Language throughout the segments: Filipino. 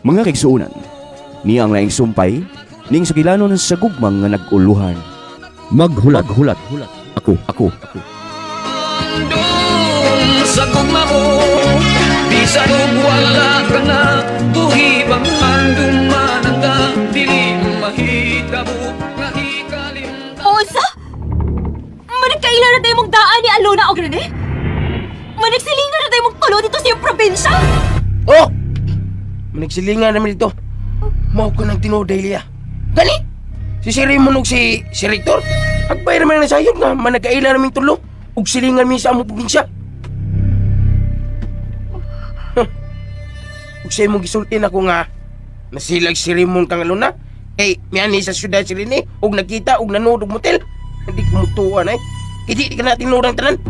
Mga kaigsuunan, niya ang laing sumpay, ning sugilanon sa gugmang nga nag-uluhan. Maghulat. Ako. Andun sa gugma mo, di sa wala ka na, buhi bang anduman ka, dili mahitabo nga ikalimta. Osa? Managkailan na tayo mong daan ni Alona o Grane? Managsilingan na tayo mong tulo dito sa iyong probinsya? Oh! Managsilingan namin dito. Mao ko ng tinuday liya. Gani? Si Raymond ug si Rector? Agbay naman na sayod nga managkaila namin tulo. Ug silingan mi sa among probinsya. Ug sa imong gisultin ako nga nasilag si Raymond kang Alona. Miyani sa syudad si Rene ug nakita ug nanood og motel. Hindi ko mutuan ay. Hindi ka natin nurang tanan.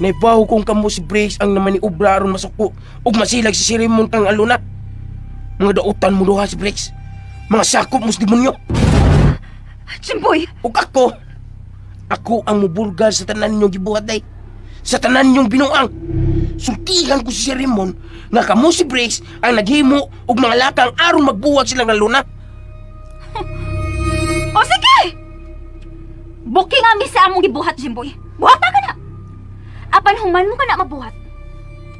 Naibaw kong kamo si Briggs ang naman ni Obra aron masuko ug masilag si Raymond kang Alona. Mga dautan mo duha si Briggs. Mga sakop mo sa demonyo. Jimboy! Ug ako ang mubulgar sa tanan ninyong gibuhat day. Sa tanan ninyong binuang. Sultihan ko si Raymond nga kamo si Briggs ang naghimo ug mga lakang aron magbuwag sila ng Alona. O sige! Booking ang misa among gibuhat, Jimboy. Buhata ka na! Apan human mo ka na mabuhat.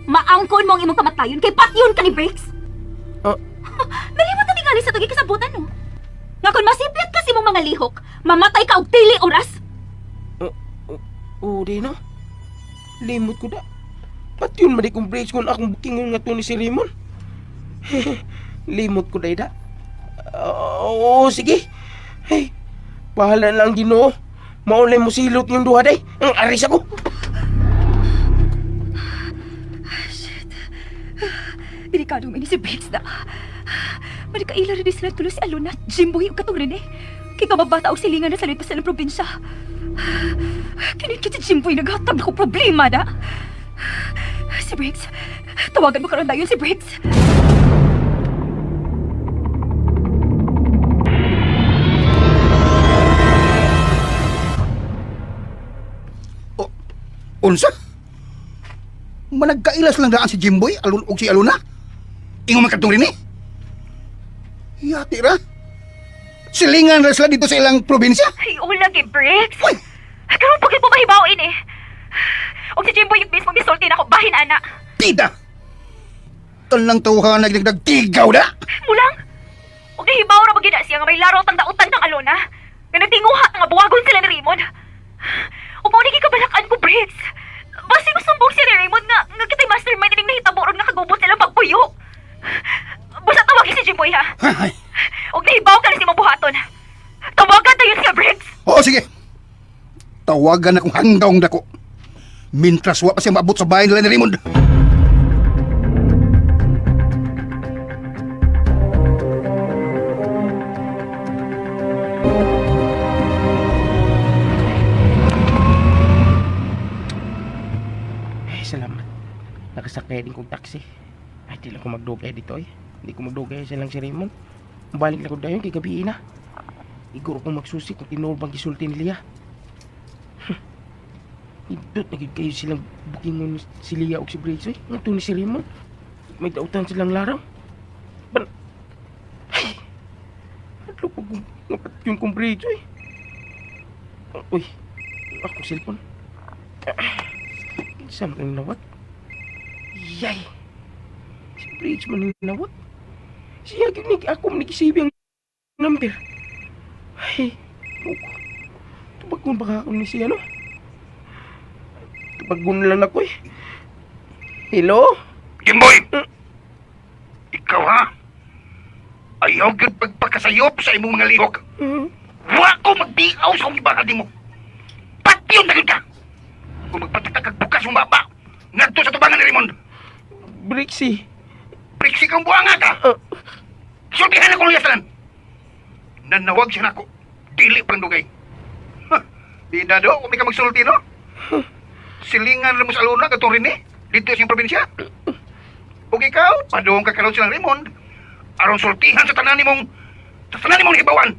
Maangkon mo ang imong kamatayon kay patyon ka ni Briggs. Nalimot na tingali sa tugi kasabutan no. Nga kung masipit kasi mong mga lihok, mamatay ka og tili oras. Di no? Limot ko da. Pati yun mali kong Briggs kung akong booking nga to ni si Raymond. Limot ko da. Sige. Hey, pahala lang Ginoo. Maulay mo silot yung duha day. Ang aris ako. Delikado mo ini si Briggs na. Manikaila rin sila tulo si Alona, Jimboy o katong Rene. Kaya kamabata o silingan na sa lipas ng probinsya. Kinikit si Jimboy naghatag na ko problema na. Si Briggs, tawagan mo karon dayon si Briggs. Unsa? Managkailas lang daan si Jimboy ug si Alona? Ingon man kadtong rin eh. Yati ra. Silingan ra sila dito sa ilang probinsya. Ay, ulang kay Briggs. Uy! Karoon pagit mo mahibawin eh. O si Jimboy yung mismo gisulti na ako bahin, ana. Tida! Talang tawhan nagtigaw da. Mulang? O nahibaw na magina siya nga may laro tang dautan ng Alona. Nga nagtinguha nga buwagon sila ni Raymond. O mo naging kabalakan ko, Briggs. Basi ko sumbong si Raymond nga kita'y mastermind ining nahitabo ron nga kagubot silang pagpuyo. Basta tawagin si Jimboy ha. Ay. Og nahibaw ka na si mabuhaton. Tawagan tayo siya, Briggs. Oo, sige. Tawagan akong hanggaong dako. Mintras wa pa siya maabot sa bahay nila ni Raymond. Salamat. Nakasakay din kong taxi. Ay, di lang ko magdugay dito eh. Hindi ko magdugay silang si Raymond. Balik na ko dayon kay gabi na. Iguro kong magsusi kung tinubang gisulti ni Lia. Idot, nagig kayo silang booking mo si Lia o si Briggs eh. Nga ni si Raymond. May dautan silang larang. Ban... Ay! Adlo ko kung napat yun kong Briggs eh. Uy, akong cellphone. Saan ka nawat? Yay! Si Briggs man nawat. Siya ako manikisibi ang number. Ay, tubagon baka ako ni siya, no? Tubagon lang ako eh. Hello? Jimboy! Ikaw ha? Ayaw gud pagpakasayop sa imong mga lihok. Wa ko magdiaw sa akong ibakal mo. Patyon na ka! Kung magpatakag bukas mong baba, ngadto sa tubangan ni Raymond. Brixie. Brixie kang buanga ka. Sultihan akong liyasan. Nanawag siya na ako. Dili pang dugay. Di na do, kung di ka magsulti, no? Silingan rin mo sa Alona, katong rin eh. Dito sa probinsya. Kung ikaw, padoong ka karoon silang Raymond. Aron sultihan sa tanan ni mong hibawan.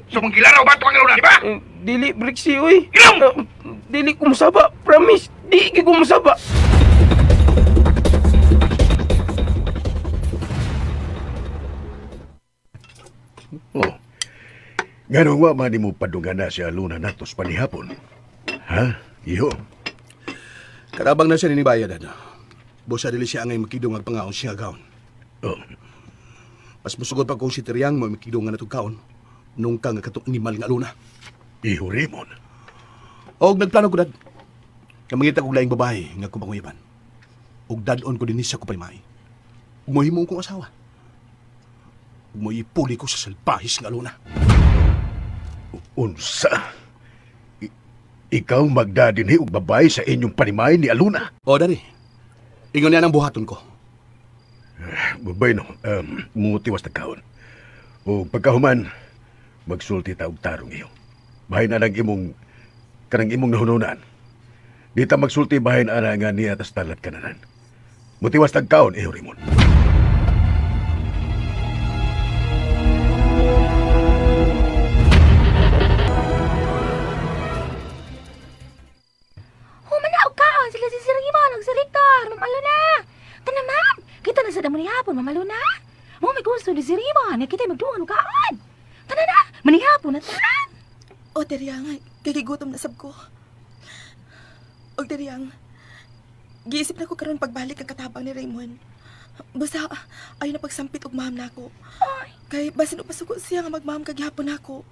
So mong gilaraw ba ito ang Alona, di ba? Dili, Brixie, uy. Ilong! Dili ko masaba, promise. Di ko masaba. Nga wa man mo padungan na si Aluna natos panihapon. Ha? Iyo. Karabang na siya ninibayad, ano. Busa dili siya angay makidong ang pangaon siya gaon. Oh. Mas musugod pa kung si Tiriang mo makidong nga natong kaon nung ka nga katong animal nga Aluna. Iho Raymond. Og nagplano ko dad. Kamangita kong laing babae nga kumanguyaban. Og dadon ko din siya ko paymay. Ug mohimo kong asawa. Ug mo ipuli ko sa salpahis nga Aluna. Unsa? Ikaw magdadinhi og babae sa inyong panimay ni Aluna? O, dari. Ingon niya ang buhaton ko. Bueno, mutiwas na kaon. O pagkahuman, magsulti ta og tarong iyo. Bahay na kanang imong nahununan. Di ta magsulti bahay na nga niya tas talat kananan. Mutiwas na kaon, iyo Raymond. Humanaw ka! Sila si Sir Iman, nagsaliktar, mamalo na! Tanaman! Kita na sa damo ni hapon, mamalo na! Mo may gusto ni Sir Iman, kita magduhan kaan! Tanan na! Manihapon na tanan! O, Deriang, kagigutom na sab ko. O, Deriang, giisip na ko karon pagbalik ang katabang ni Raymond. Basta, ayaw na pagsampit og maham na ako. Kay, basin o pasuko siya nga magmaham kaghapon ako.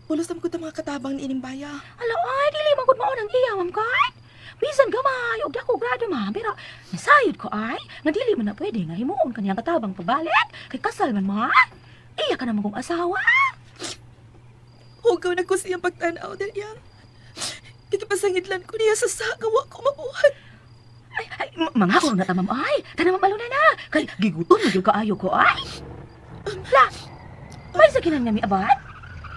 Pulos naman ko mga katabang ni Inimbaya. Alaw ay, dili magod mo ng iya, ma'am kahit. Bisan gamay, og dako grado ma'am, pero nasayod ko ay, nga dili man na pwede nga himuon kaniyang katabang pabalik, kay kasal man ma'am. Iya ka naman kong asawa. Hugaw na ko siyang pagtanaw, Deriang. Kikipasangidlan ko niya sa sagawa ko mabuhat. Ay, mga ko na tamam ay, tanamang malo na. Kay gigutom na yung kaayo ko ay. La, may sakinan nga mi abat?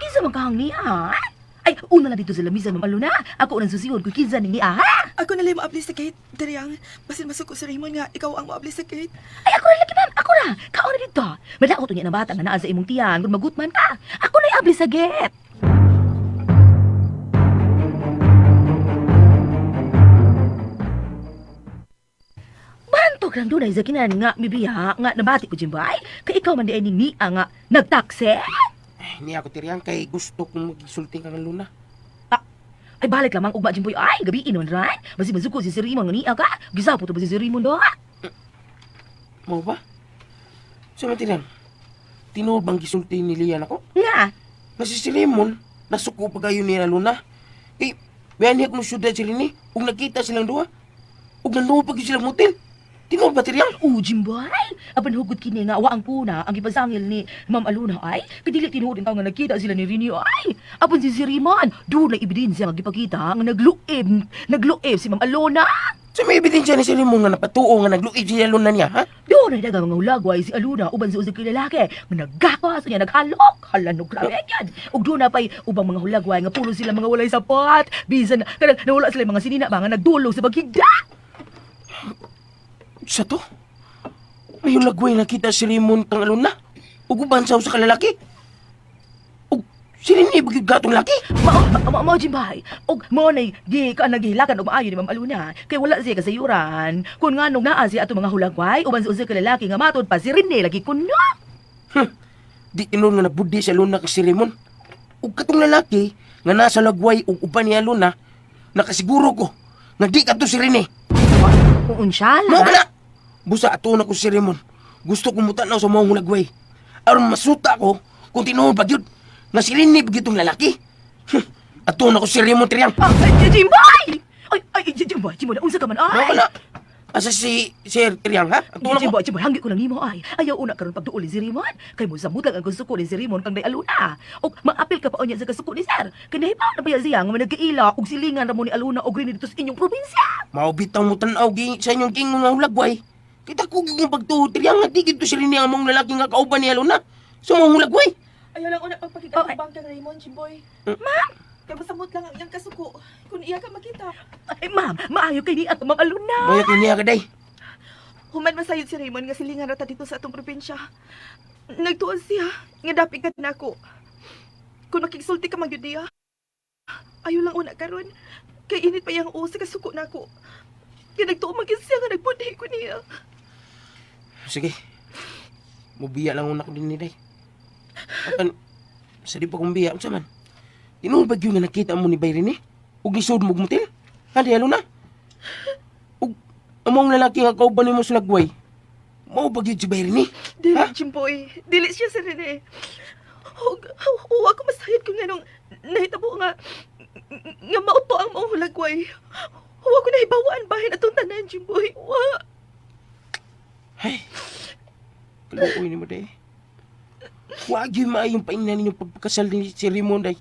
Kinsa man kahang niya? Ay, una na dito sa lamisan, Ma'am Aluna. Ako nang susiod ko kinsa ni niya. Ako na lang maabli sa gate, Deriang. Basin masuko sa Raymond nga, ikaw ang maabli sa gate. Ay, ako na lagi, ma'am. Ako na. Kao na dito. Madako to niya na bata nga naa sa imong tiyan. Kung magutman ka, ako na iabli sa get. Bantok lang doon ay sa kinan nga mibiya nga nabati ko jimbay. Kay ikaw man di ay ni nga nagtakse. Niya ako Tiriang kay gusto kong magsulti ka ng Luna. Ay balik lamang ugma jimboy ay gabi inon ran. Basi mazuko si Sir Raymond nga niya ka. Gisapo to ba si Sir Raymond do? Mo ba? So Tiriang, tinuod bang gisulti ni Lian ako? Nga. Nga si Raymond, nasuko pa kayo ni Luna. Eh, bayan mo syudad sila ni, kung nakita silang duha. Ug nandoon pa silang motel. Tinuod ba Tiriang? Jimbay. Apan hugod kini nga wa ang puna ang ipasangil ni Ma'am Aluna ay kadili tinuod ang nga nakita sila ni Rini ay. Apan si Raymond, doon na ebidensya nga gipakita nga nagluib si Ma'am Aluna. So may ebidensya ni si Raymond nga napatuo nga nagluib si Luna niya, ha? Doon ay dagang mga hulagway si Aluna uban sa usag kilalaki nga naggakas niya naghalok. Halanog grabe yan. Ug doon na pa'y ubang mga hulagway nga pulo sila mga walay sapat. Bisan kanang nawala sila mga sinina ba nga nagdulog sa paghigda. Sa to? May lagway nakita si Raymond kang Aluna. Ug ubansaw sa kalalaki. Ug sila ni bagid gatong laki. Mao jimbay. Og mo nay di ka naghilakan og maayo ni Ma'am Aluna kay wala siya kasayuran. Kun nganong naa siya ato mga hulagway uban sa usa ka lalaki nga matod pa si Rene lagi kuno. Di tinuod nga nabuddi si Aluna kay si Raymond. Ug katong lalaki nga nasa lagway ug uban ni Aluna, nakasiguro ko nga di kadto si Rene. Unsala. Mao na. Busa ato na ko si Raymond. Gusto ko mutanaw sa mga hulagway. Aron masuta ko kung tinuod ba gyud nga si Rene bagitong lalaki. Ato na ko si Raymond Tiriang. Ay, Jimbay! Ay, Jimbay, unsa ka man Mao ay? na. Asa si Sir Tiriang, ha? Ato na ko. Jimbay, hanggi ko lang nimo ay. Ayaw una karon pagduol ni si Raymond. Kay mo samot lang ang gusto ni si Raymond kang day Aluna. Og maapil ka pa unya sa kasuko ni Sir. Kay nahibaw na ba siya nga nagkaila og silingan ra mo ni Aluna og rin dito sa inyong probinsya. Mao bitaw mo tan-aw sa inyong king nga hulagway. Kita ko gyud pagtuo Tiriang nga di gid to si Rene ang mong lalaki nga kauban ni Aluna. Sa mga hulagway. Ayaw lang una pagpakita Oh, ng bangkang Raymond, Jimboy. Ma'am! Kaya masamot lang ang iyang kasuko. Kung iya ka makita. Ay, ma'am, maayo kay ni ato Ma'am Aluna. Moya kiniya ka day. Human masayod si Raymond nga silingan rata dito sa atong probinsya. Nagtuon siya, nga dapig ka na ako. Kung nakigsulti ka magyud niya, ayaw lang una karon. Kay init pa yung usa kasuko na ako. Kaya nagtuon magin siya nga nagbunhi ko niya. Sige. Mubiya lang una ko din ni day. Apan Sa di pa kong biya, unsa man. Tinuod ba yung nga nakita mo ni Bayrin eh? Ug lisod mo gumutil? Hadi, alo na? Ug among lalaki nga kauban mo sa lagway. Mao ba gyud si Bayrin eh? Dili, Jimboy. Dili siya sa Rene. Huwag ko masayad kung anong nahitabo nga mauto ang maong hulagway. Huwag ko nahibawaan bahin atong tanan, Jimboy. Huwag. Ay, kaluoy ni mo day. Huwag yung maayong paingnan ninyong pagpakasal ni si Raymond day.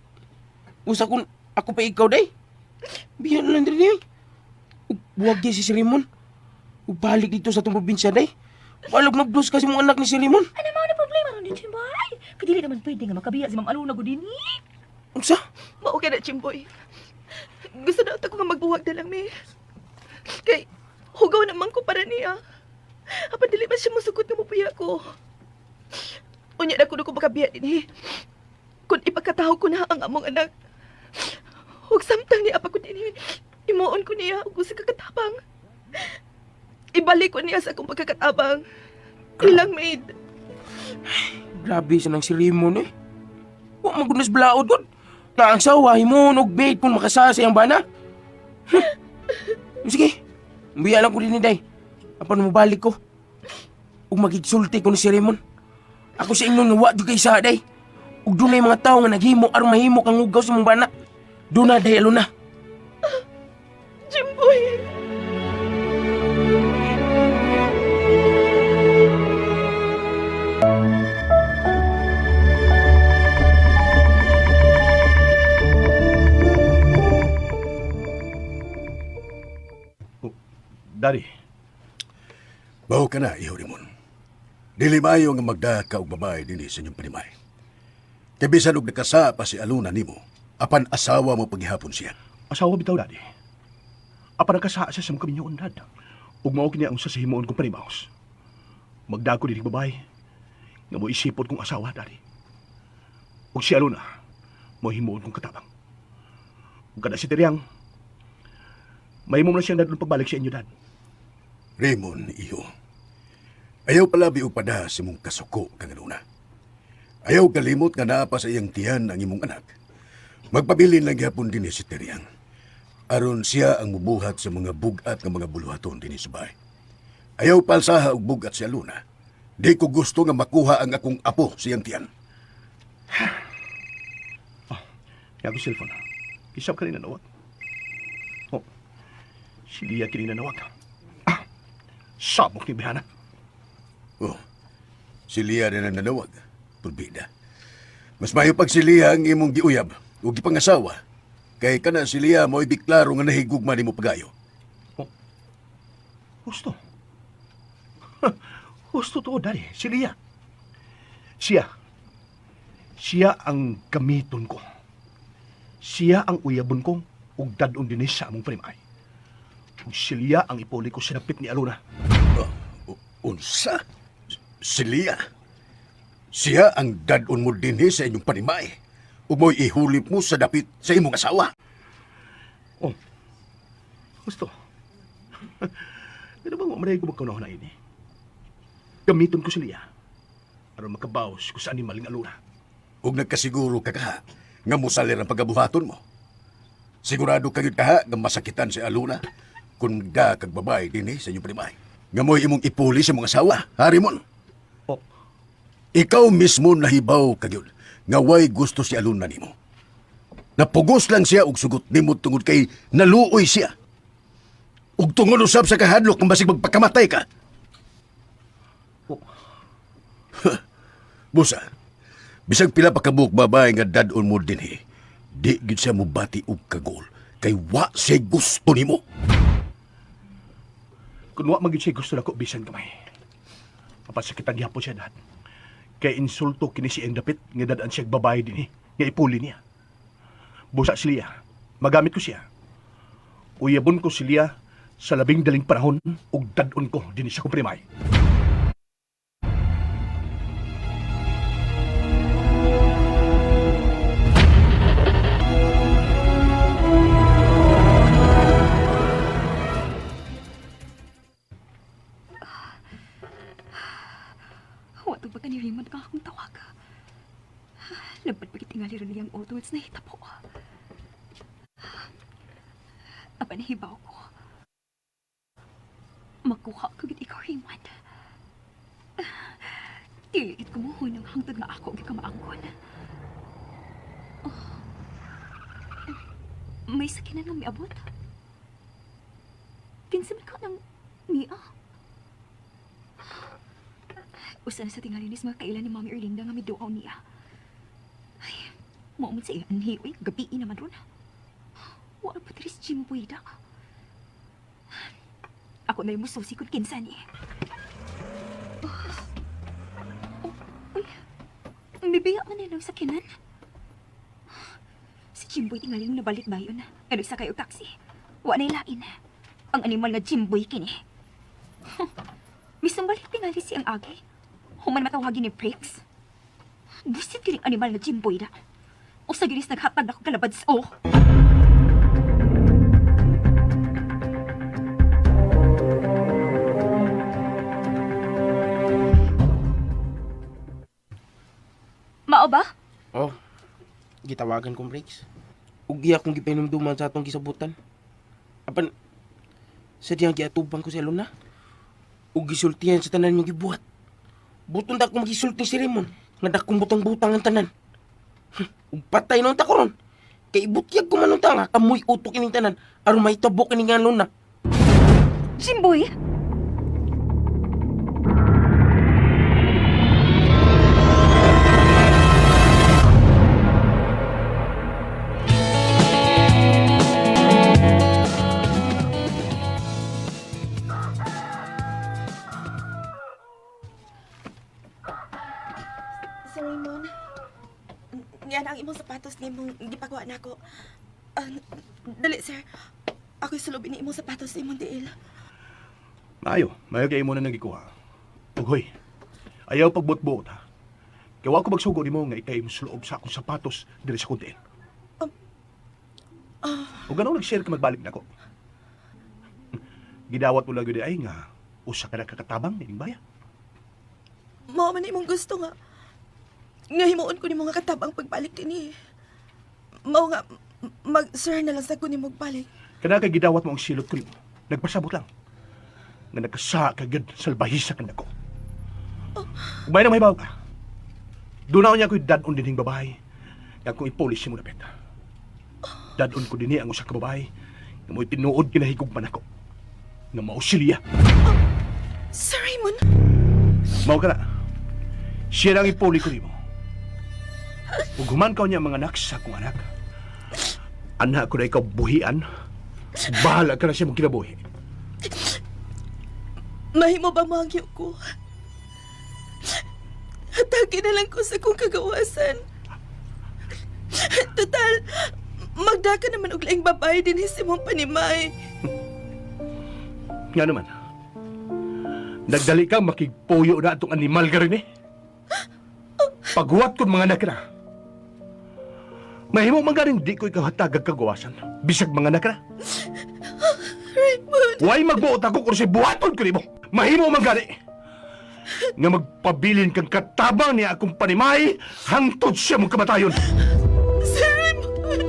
Usa kung ako pa ikaw day. Biyan lang din day. Huwag yung si Raymond. Balik dito sa itong probinsya day. Walag mag-blues kasi mong anak ni si Raymond. Ano mo na problema nun, Jimboy? Kadili naman pwede nga makabiya si Ma'am Aluna ko din eh. Unsa? Mao ka na, Jimboy. Gusto na ako nga magbuwag na lang, Kay, hugaw naman ko para niya. Apa dili man siya musugot nga mupuya ko. Unya na kuno ko makabiya din Kung ipagkataho ko na ang among anak. Huwag samtang niya apa ko din imuon ko niya ug sa kakatabang. Ibalik ko niya sa akong pagkakatabang. Ilang maid. Grabe siya ng si Raymond eh. Huwag magunas blaod god. Na ang sawahin mo og bait kung makasasayang bana. Sige, umbiya lang ko din ni day. Apan mo balik ko. Ug magigsulti ko ni si Raymond. Ako sa inyo nawa di kay sa day. Ug dunay mga tao nga naghimo aron mahimo kang ugaw sa mong bana. Duna day aluna. Jimboy. Daddy, Baho ka na, Iho Rimon. Dili maayo nga magdaka og babae dinhi sa inyong panimay. Kay bisan og nakasa pa si Aluna nimo, apan asawa mo paghihapon siya. asawa bitaw, Daddy. Apa nagkasa siya sa mga kaminyo undad. Ug mao kini ang sasahimuon kong panimaos. Magdako diri babae nga mo isipot kong asawa, Daddy. Ug si Aluna, mo himuon kong katabang. Ug kada si Tiriang, mahimo na siyang dadlong pagbalik sa inyo, Dad. Raymond, Iho. Ayaw palabi og pada sa imong kasuko kang Aluna. Ayaw kalimot nga naa pa sa iyang tiyan ang imong anak. Magpabilin lang gyapon dinhi si Tiriang. Aron siya ang mubuhat sa mga bugat nga mga buluhaton dinhi sa bahay. Ayaw palsaha og bugat si Aluna. Di ko gusto nga makuha ang akong apo sa iyang tiyan. Yago cellphone. Isap ka rin nanawag. Oh, si Lia kini nanawag. Sabok ni Bihana. Oh, si Lia na nanawag. Purbida. Mas mayo pag si Lia ang imong giuyab o gipangasawa. Kay kana si Lia mo ibiklaro nga nahigugma nimo pagayo. Gusto. Gusto to, Daddy. Si Lia. Siya ang gamiton ko. Siya ang uyabon kong ug dadon dinis sa among panimay. Ug si Lia ang ipuli ko sinapit ni Aluna. Unsa? Si Lia? Siya ang dadon mo dinhi sa inyong panimay. Ug mo'y ihulip mo sa dapit sa imong asawa. Oh. Gusto. Ano bang umaray ko magkaunaw na ini? Gamiton ko si Lia. Aron makabawas ko sa animaling Aluna. Ug nagkasiguro ka kaha nga musalir ang pagabuhaton mo. Sigurado kagid kaha nga masakitan si Aluna kung da kag babae dinhi sa inyong panimay. Nga mo'y imong ipuli sa mga asawa, Harimon. Oh. Ikaw mismo nahibaw kagyud nga way gusto si Aluna nimo. Napugos lang siya og sugot nimo tungod kay naluoy siya. Ug tungod usab sa kahadlok kung basig magpakamatay ka. Oh. Busa, bisag pila pa kabuk babae nga dadon mo dinhi, di gid siya mubati og kagol kay wa siya gusto nimo. Kung wa magid siya gusto nako bisan kamay. Mapasakitan niya po siya, Dad. Kay insulto kini siyang dapit nga dadaan siya babae dinhi nga ipuli niya. Busa si Lia, magamit ko siya. Uyabon ko si Lia sa labing daling panahon ug dadon ko dinhi sa kumprimay. Huwag ba ka ni Raymond ka akong tawag? Laban pagitingali rin niyang utol na hita po. Aba nahibaw ko. Magkuha ko gid ikaw, Raymond. Diliit ko mo ng hangtod nga ako gikamaangkon. May sakinan nga miabot. Kinsaman ko ng Mia. Usa na sa tingalinis mga kailan ni Mami Erlinda nga miduaw niya. Ay, maumon sa iyan hiwi, gabi naman ron. Wala pa tiris Jimboy da. Ako na yung mususi kung kinsan eh. Uy, bibiyak man nilang sakinan. Si Jimboy tingaling nabalik ba yun? Ano sa kayo taxi? Wala na ilain. Ang animal nga Jimboy kini. Misang balik tingali si ang agi. Human matawagin ni Pricks. Busit kining animal nga Jimboy da. O sa ginis naghatag na ko kalabad sa o. Mao ba? Oh, gitawagan kong breaks. Ugi akong gipainumduman sa atong gisabutan. Apan, sa diyang giatubang ko sa luna. Ugi sultihan sa tanan yung gibuhat. Buton da akong magisulti si Raymond. Nga dakong butang-butang ang tanan. Patay nung takoron. Kay ibutyag ko manunta nga kamuy utok ining tanan. Aron may tabok ining nga luna. Jimboy? Sir Raymond, yan ang imong sapatos ni imong gipakuha na ako. Dali, sir. Ako'y sulubin ni imong sapatos ni imong diil. Maayo, mayo kay mo na nagikuha. Ugoy, ayaw pagbot-bot ha. Kaya ako magsugo ni mo nga ikay mo suloob sa akong sapatos dili sa kuntiin. O ganaw nag-share ka magbalik na ako. Gidawat mo lang yun ay nga usa ka na kakatabang nining bayan. Mao man imong gusto nga. Nga himuon ko ni mga katabang pagbalik din eh. Mao nga, mag-sir na lang sa ko ni magbalik. Kana kay gidawat mo ang silot ko nimo. Nagpasabot lang. Nga nagkasa ka gid salbahisa kan ako. Umay na mahibaw ka. Dunaw niya ko'y dadon din hing babae. Nga kung ipolis mo napet. Dadon ko din ang usa ka babae. Nga mo'y tinuod kinahigugman ako. Nga mausilya. Sir Raymond! Mao ka na. Siya lang ipuli ko nimo. Ug human ka niya mga anak sa akong anak. Anak ko na ikaw buhian. Bahala ka na siya mong kinabuhi. Mahimo ba mangyo ko? Hatagin na lang ko sa kong kagawasan. Total, magdaka naman og laing babae din si mong panimay. Nga naman. Nagdali ka makigpuyo na itong animal ka rin eh. Paghuwat ko mga anak na. Mahimo man ganing di ko ikaw hatagag kagawasan. Bisag mga anak na. Raymond! Huwag magbuot ako kung si buhaton ko mo. Mahimo man gani. Nga magpabilin kang katabang niya akong panimay hangtod siya mong kamatayon. Sir Raymond!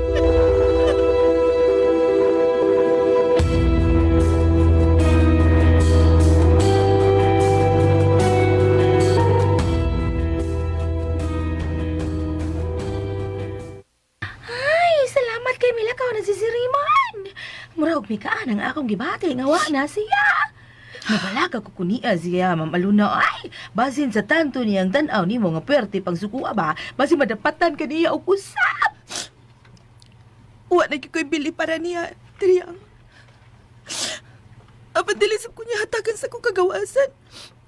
Salamat kay Milakaw na si Raymond. Murag mi kaan ang akong gibati nga wa na siya. Nabalaga ko kunia siya, Ma'am Aluna. Ay, basin sa tanto niyang tanaw nimo nga pwerte pang sukua ba, basin madapatan ka niya og usap. Wa na ko'y bili para niya, Triyang. Apadilisap ko niya hatagan sa kong kagawasan.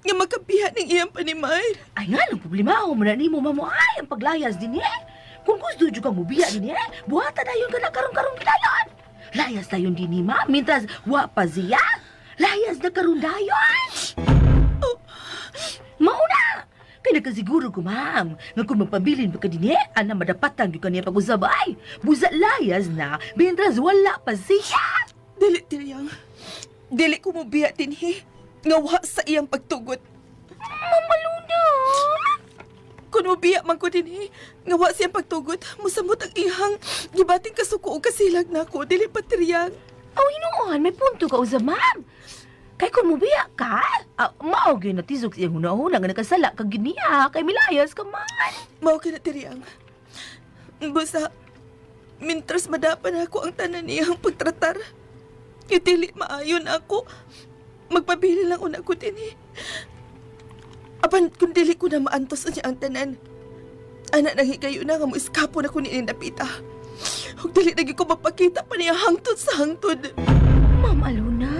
Nga makapihan ng iyang panimay. Ay nga, nung problema ako mo na nimo, Ma'am. Ay, ang paglayas din eh. Kung gusto dyo kang mubiya din eh, buhata na yun ka na karong-karong gidayon. Layas na yun din ni Ma'am, mintas wa pa siya. Layas na karong dayon. Oh. Mauna! Kaya nakasiguro ko, Ma'am, nga kung magpabilin pa ka din eh, ana madapatan yung kaniya pag-usabay. Busa layas na, mintas wala pa siya. Dili, Triyang. Dili ko mubiya din Nga wa sa iyang pagtugot. Ma'am Aluna! Kung Kung ubiya man ko din nga wa siyang pagtugot, musamot ang ihang gibating kasuko o kasilag na ako, dili patriyang. Aw, hinuon, may punto ka usa, ma'am. Kay kung mubiya ka, mao gyud natisok siya hunahuna nga nakasala kag giniya, kay milayas ka man. Mao kinatiriyang. Basta, mintras madapan ako ang tanan niyang pagtratar. Itili maayon ako. Magpabili lang una ko din Apan, kung dili ko na maantos niya ang tanan. Anak nang higayo na nga mo iskapo na ko ni Napita. Huwag dili nagi ko mapakita pa niya hangtod sa hangtod. Ma'am Aluna.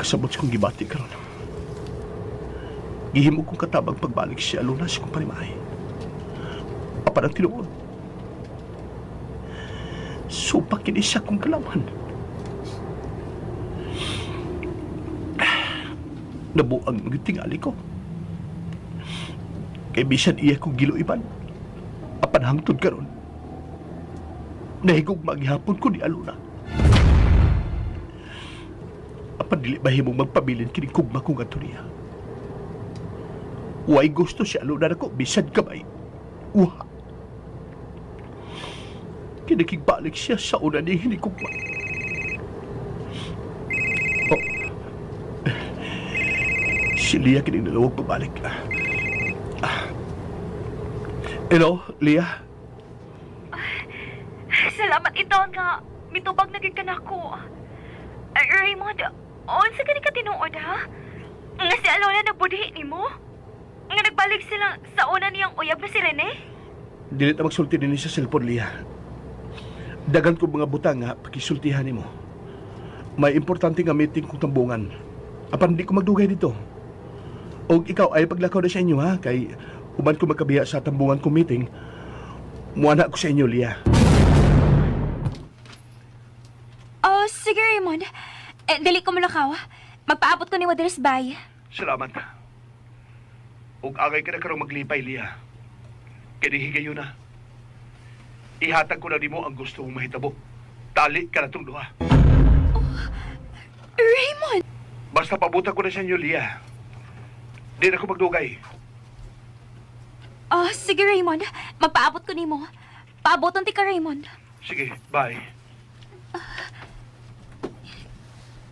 Kasabot sa kong gibati karon. Gihimo kong katabang pagbalik si Aluna sa kong panimahe. Apan ang tinuod. Supak kini siya kong kalaman. Nabuang ang tingali ko. Kay bisan iya kong giluiban. Apan hangtod karon. Nahigog maghihapon ko ni Aluna. Padili bahimong magpabilin kini kugma kong aturiya. Way gusto si Aluna nako bisad kamay. Uha. Kinakigbalik siya sa una ni hinikugma. Oh. Si Lia kini nalawag pabalik. Hello, Lia? Salamat itaon nga. Mitubag naging ka na ko. Raymond, sa ka ni ka tinuod, ha? Nga si Alona nagbudhi ni mo? Nga nagbalik sila sa una niyang uyab na si Rene? Dili na magsulti din sa cellphone, Lia. Dagan ko mga butang nga, pakisultihan ni mo. May importante nga meeting kong tambungan. Apan di ko magdugay dito. O ikaw ay paglakaw na sa inyo, ha? Kay human ko magkabiya sa tambungan kong meeting, muana ko sa inyo, Lia. Oh, sige, Raymond. Dili ko malakaw. Magpaabot ko ni Wadres Bay. Salamat. Ug agay ka na karong maglipay, Lia. Kinihigayo na. Ihatag ko na nimo ang gusto mong mahitabo. Tali ka na itong duha. Oh, Raymond! Basta pabuta ko na sa inyo, Lia. Di na ko magdugay. Oh, sige, Raymond. Magpaabot ko nimo. Paaboton ti ka, Raymond. Sige, bye.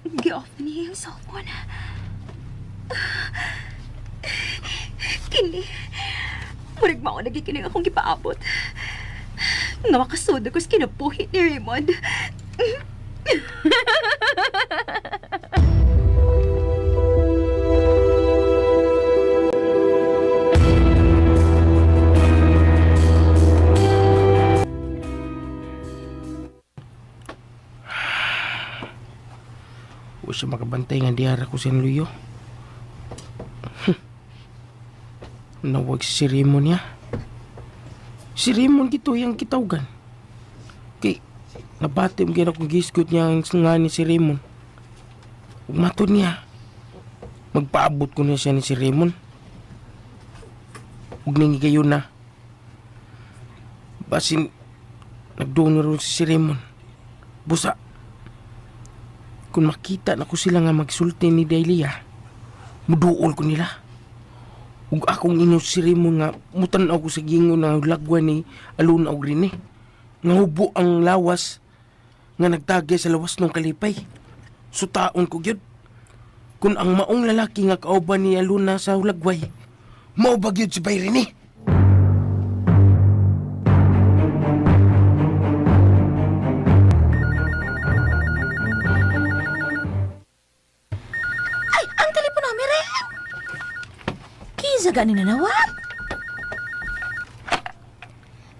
Gi-off niya yung cellphone. Kini. Murag mao nagikinig akong gipaabot. Nga makasudo ko sa kinabuhi ni Raymond. Huwag siya makabantay nga diyara ko sa Luyo. Nawag si Raymond niya. Si Raymond gito yung kitawgan. Kay, nabatim gina kong gisgot niya ang nga ni si Raymond. Huwag matod niya. Magpaabot ko niya siya ni si Raymond. Huwag nangi kayo na. Basin, nagdoon rin si Raymond. Busa. Kung makita na ko sila nga magsulti ni Dahlia, muduol ko nila. Ug akong inos si Raymond nga mutanaw ko sa gingon na lagwan ni Aluna og Rene. Nga hubo ang lawas nga nagtagya sa lawas ng kalipay. Sutaon ko gyud. Kung ang maong lalaki nga kauban ni Aluna sa lagway, mao ba gyud si Bay Rene? Sa ganin na nawag.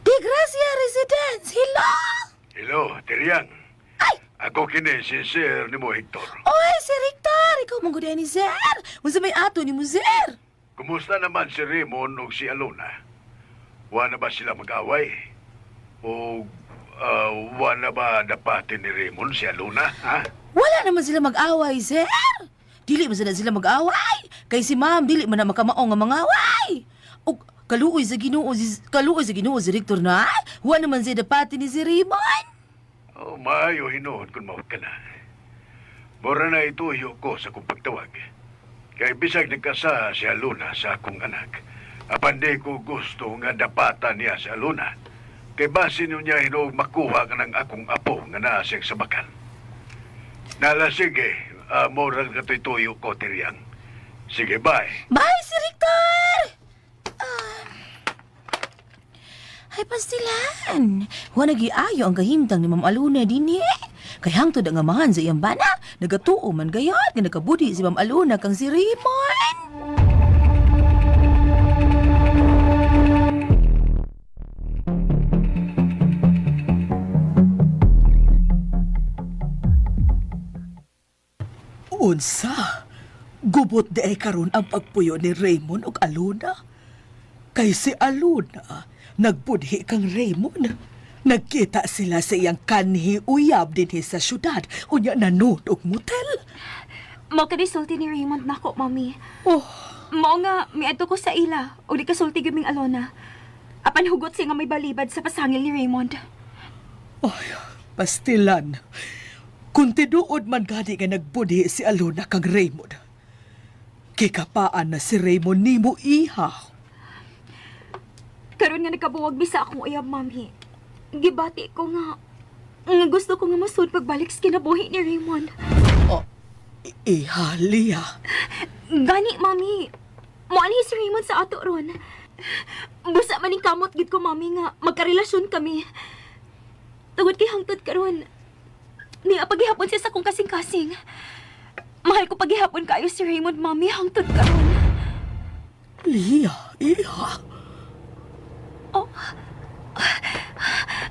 Di Gracia Residence. Hello? Hello, Terian. Ay! Ako kini si Sir ni mo, Hector. Oy, Sir Hector. Ikaw mong guday ni Sir. Unsa may ato ni mo, Sir? Kumusta naman si Raymond o si Alona? Wa ba sila mag-away? O wa ba dapatin ni Raymond si Alona, ha? Wala naman sila mag-away, Sir. Dili man sana sila mag-away. Kay si ma'am, dili man na makamaong nga mangaway. O kaluoy sa Ginoo si Rector na. Wa naman siya dapati ni si Raymond. Oh, maayo hinuon kung mawag ka na. Mura na ituyo ko sa kong pagtawag. Kay bisag nagkasa si Aluna sa akong anak. Apan di ko gusto nga dapatan niya si Aluna. Kay basin niya hinuog makuha ka ng akong apo nga naa siyang sabakan. Nala, sige. Moral ka tuyo ko, Tiryang. Sige, bye. Bye, si Rector! Ay, pastilan. Wa nagiayo ang kahimtang ni Ma'am Aluna din Kay hangtod ang amahan sa iyang bana, nagatuo man gayot, nga nakabudi si Ma'am Aluna kang si Raymond. Unsa? Gubot di ay karon ang pagpuyo ni Raymond ug Aluna. Kay si Aluna, nagbudhi kang Raymond. Nagkita sila sa iyang kanhi uyab din sa syudad. Unya nanood og motel. Mao ka sulti ni Raymond nako, mami. Oh, Mao nga miadto ko sa ila o di ka sulti gaming Alona. Apan hugot siya nga may balibad sa pasangil ni Raymond. ay, pastilan. Kung tinuod man gani nga nagbudhi si Aluna kang Raymond, kikapaan na si Raymond nimo iha. Karon nga nagkabuwag bisa akong uyab, mami. Gibati ko nga gusto ko nga masud pagbalik sa kinabuhi ni Raymond. Oh, iha, Lia. Gani, mami. Moanhi si Raymond sa ato ron. Busa maning kamot gid ko, mami, nga magkarelasyon kami. Tungod kay hangtod karon. Ni paghihapon siya sa kong kasing-kasing. Mahal ko paghihapon kayo si Raymond, mami, hangtod karon. Lia, iha. Oh.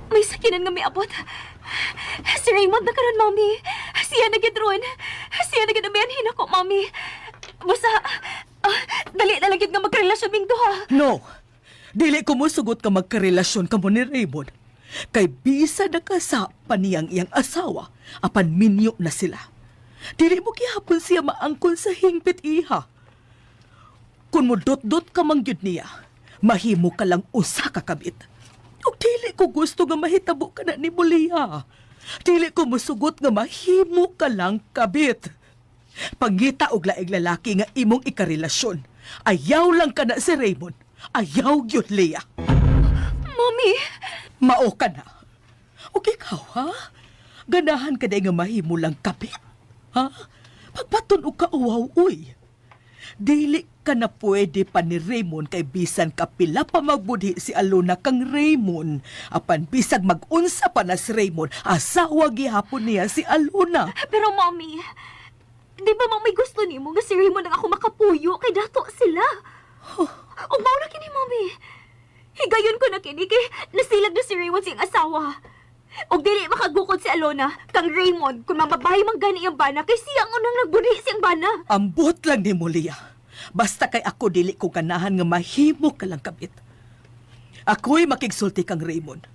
May sakinan nga may abot. Si Raymond na karon, mami. Siya na gid ron. Siya na gid abiyanhin ako, mami. Busa, dali na lang gid nga magkarelasyon ming duha. No, dili ko musugot ka magkarelasyon ka mo ni Raymond. Kay bisa nakasa pa niyang iyang asawa, apan minyo na sila. Dili mo kihapon siya maangkon sa hingpit, iha. Kung mo dot-dot ka mangyud niya, mahimo ka lang usa ka kabit. Ug dili ko gusto nga mahitabo ka na ni Mulia. Dili ko musugot nga mahimo ka lang kabit. Pangita og laing lalaki nga imong ikarelasyon, ayaw lang ka na si Raymond. Ayaw gyud, Leah. Mami! Mao ka na. O ikaw, ha? Ganahan ka na nga mahimo lang kapit. Ha? Pagpaton o ka uwaw, uy. Dili ka na pwede pa ni Raymond kay bisan kapila pa magbudhi si Aluna kang Raymond. Apan bisag mag-unsa pa na si Raymond, asawa gihapon niya si Aluna. Pero mami, di ba mami gusto ni mo nga si Raymond ang ako makapuyo kay dato sila? O mao na kini, mami. Higayon ko na kini kay nasilag na si Raymond siyang asawa. Og dili makagukod si Alona kang Raymond kung mababahay man gani ang bana kay siyang unang nagbudhi siyang bana. Ambot lang ni Mulia. Basta kay ako dili ko ganahan nga mahimo ka lang kabit. Ako'y makigsulti kang Raymond.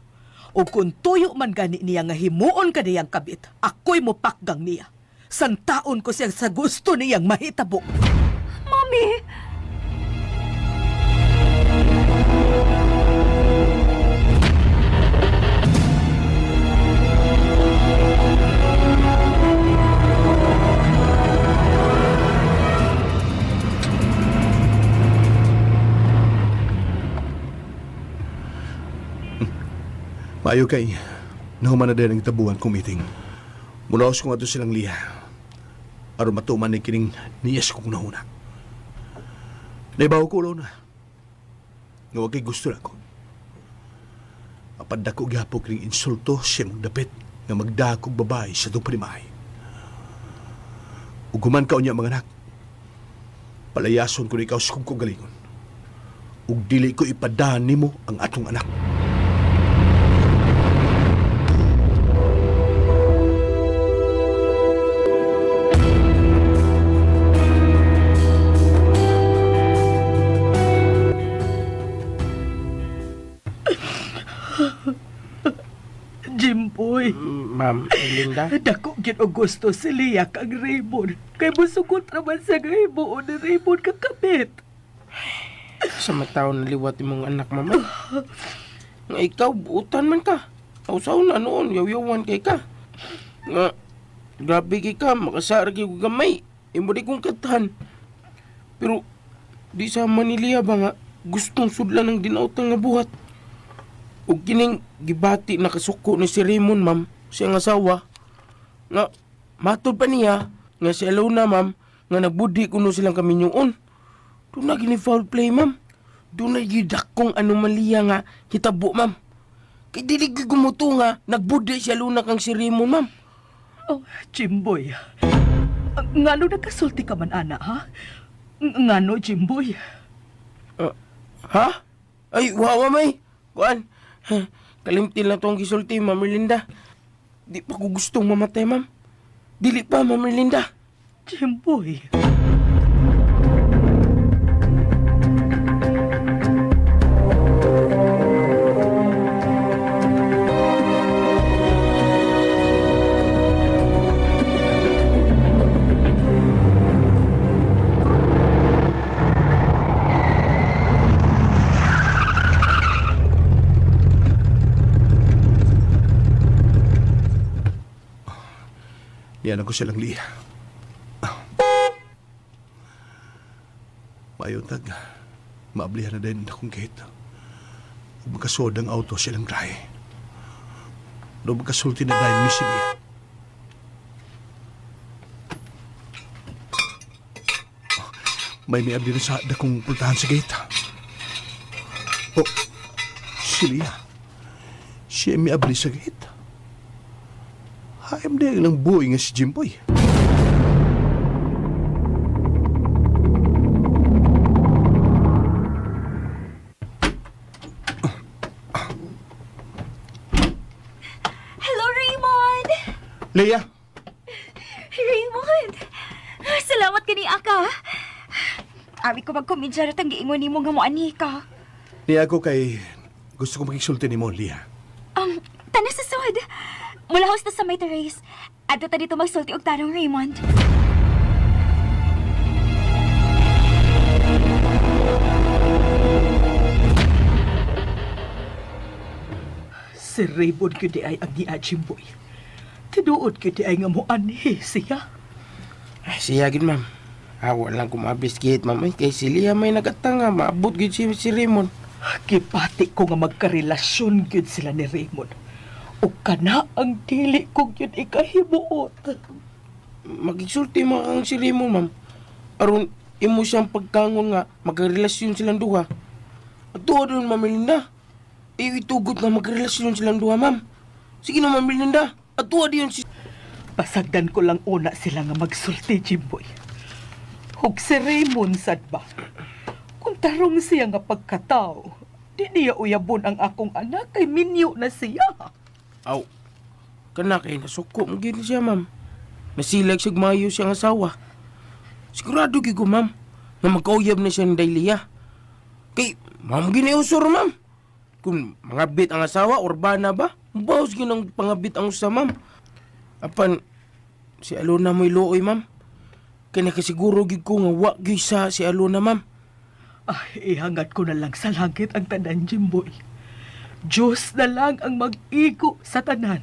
O kung tuyo man gani niya nga himuon ka niyang kabit, ako'y mopakgang niya. Santaon ko siyang sa gusto niyang mahitabo. Mami! Maayo kay, nahuman na din ang tabuan kong meeting. Mulaos ko nga doon silang liha. Aron matuman ni kining niyas kong nahuna. Naibaw ko ulo na. Nga wag kay gusto na ko. Apadako gihapok ring insulto siya magdapit nga magdakog babae sa itong panimahay. Uguman ka unya mga anak. Palayason ko ni ikaw sa kong kagalingon. Ug dili ko ipadaan nimo ang atong anak. Jimboy. Ma'am, Melinda. Dako gyud og gusto si Lia kang Raymond. Kay musugot naman sa himuon ni Raymond kakabit. Sa mataon na liwat imong anak, mama. Nga ikaw, buutan man ka. Ausaw na noon, yaw-yawan kay ka. Nga, grabe kay ka, makasarag yung gamay. Imo di kong katahan. Pero, di sa Manila ba nga, gustong sudlan ng dinautang nga buhat. O kining gibati na kasuko ni si Raymond, ma'am, siyang asawa. Nga, matod pa niya, nga si Alona, ma'am, nga nagbudi kuno silang kaminyuon. Doon na gini foul play, ma'am. Doon na gidak kong anomalya nga hitabo, ma'am. Kay dili gumuto nga, nagbudi si Alona kang si Raymond, ma'am. Oh, Jimboy. Ngano nagkasulti ka man, ana, ha? Ngano, Jimboy? Ha? Ay, wawa may. Kuan, kalimtin lang tong gisulti, Ma'am Melinda. Di pa ko gustong mamatay, ma'am. Dili pa, Ma'am Melinda. Jimboy. Yan ako silang Lia. Mayuntag, maablihan na din akong gate. Magkasod ang auto silang dry. Doon magkasulti na dahil ni si Lia. May abdi na sa dakong puntahan sa gate. Oh, si Lia. Siya may abdi sa gate. Hayam din ng buhay nga si Jimboy. Hello, Raymond! Leia! Raymond! Salamat ka ni Aka. Abi ko magkomedya at ang giingon ni mo nga mo ani ka. Niya ako kay gusto ko makisulti ni mo, Lia. Tanas sa sud. Mula host sa may terrace. Adto ta dito magsulti og tarong, Raymond. Si Raymond gyud ay ang giya, Jimboy. Tinuod gyud ay nga mo anhi siya. Siya gid, ma'am. Awa lang kumabis gate, ma'am. Ay, kay si Lia may nagatanga. Maabot gid si Raymond. Kipati ko nga magkarelasyon gyud sila ni Raymond. O kana ang dili kong yun ikahibuot. Magigsulti mo ang si Raymond, ma'am. Aron imo siyang pagkangon nga magkarelasyon silang duha. At tuwa doon, Ma'am Melinda. Itugot nga magkarelasyon silang duha, ma'am. Sige na, Ma'am Melinda. At tuwa diyon si... Pasagdan ko lang una sila nga magsulti, Jimboy. Hug si Raymond, sad ba? Kung tarong siya nga pagkatao, di niya uyabon ang akong anak kay minyo na siya. Aw, kana kay nasuko mo gini siya, ma'am. Nasilag siya mayo siyang asawa. Sigurado gigo, ma'am, na magkauyab na siya ni Daylia. Kay, ma'am giniusor, ma'am. Kung mangabit ang asawa, urbana ba? Bawas ginang pangabit ang usa, ma'am. Apan, si Alona mo'y looy, ma'am. Kaya nakasiguro gid ko nga wag gyud sa si Alona, ma'am. Ay, ihangat ko na lang sa langit ang tanan, Jimboy. Diyos na lang ang mag-igo sa tanan.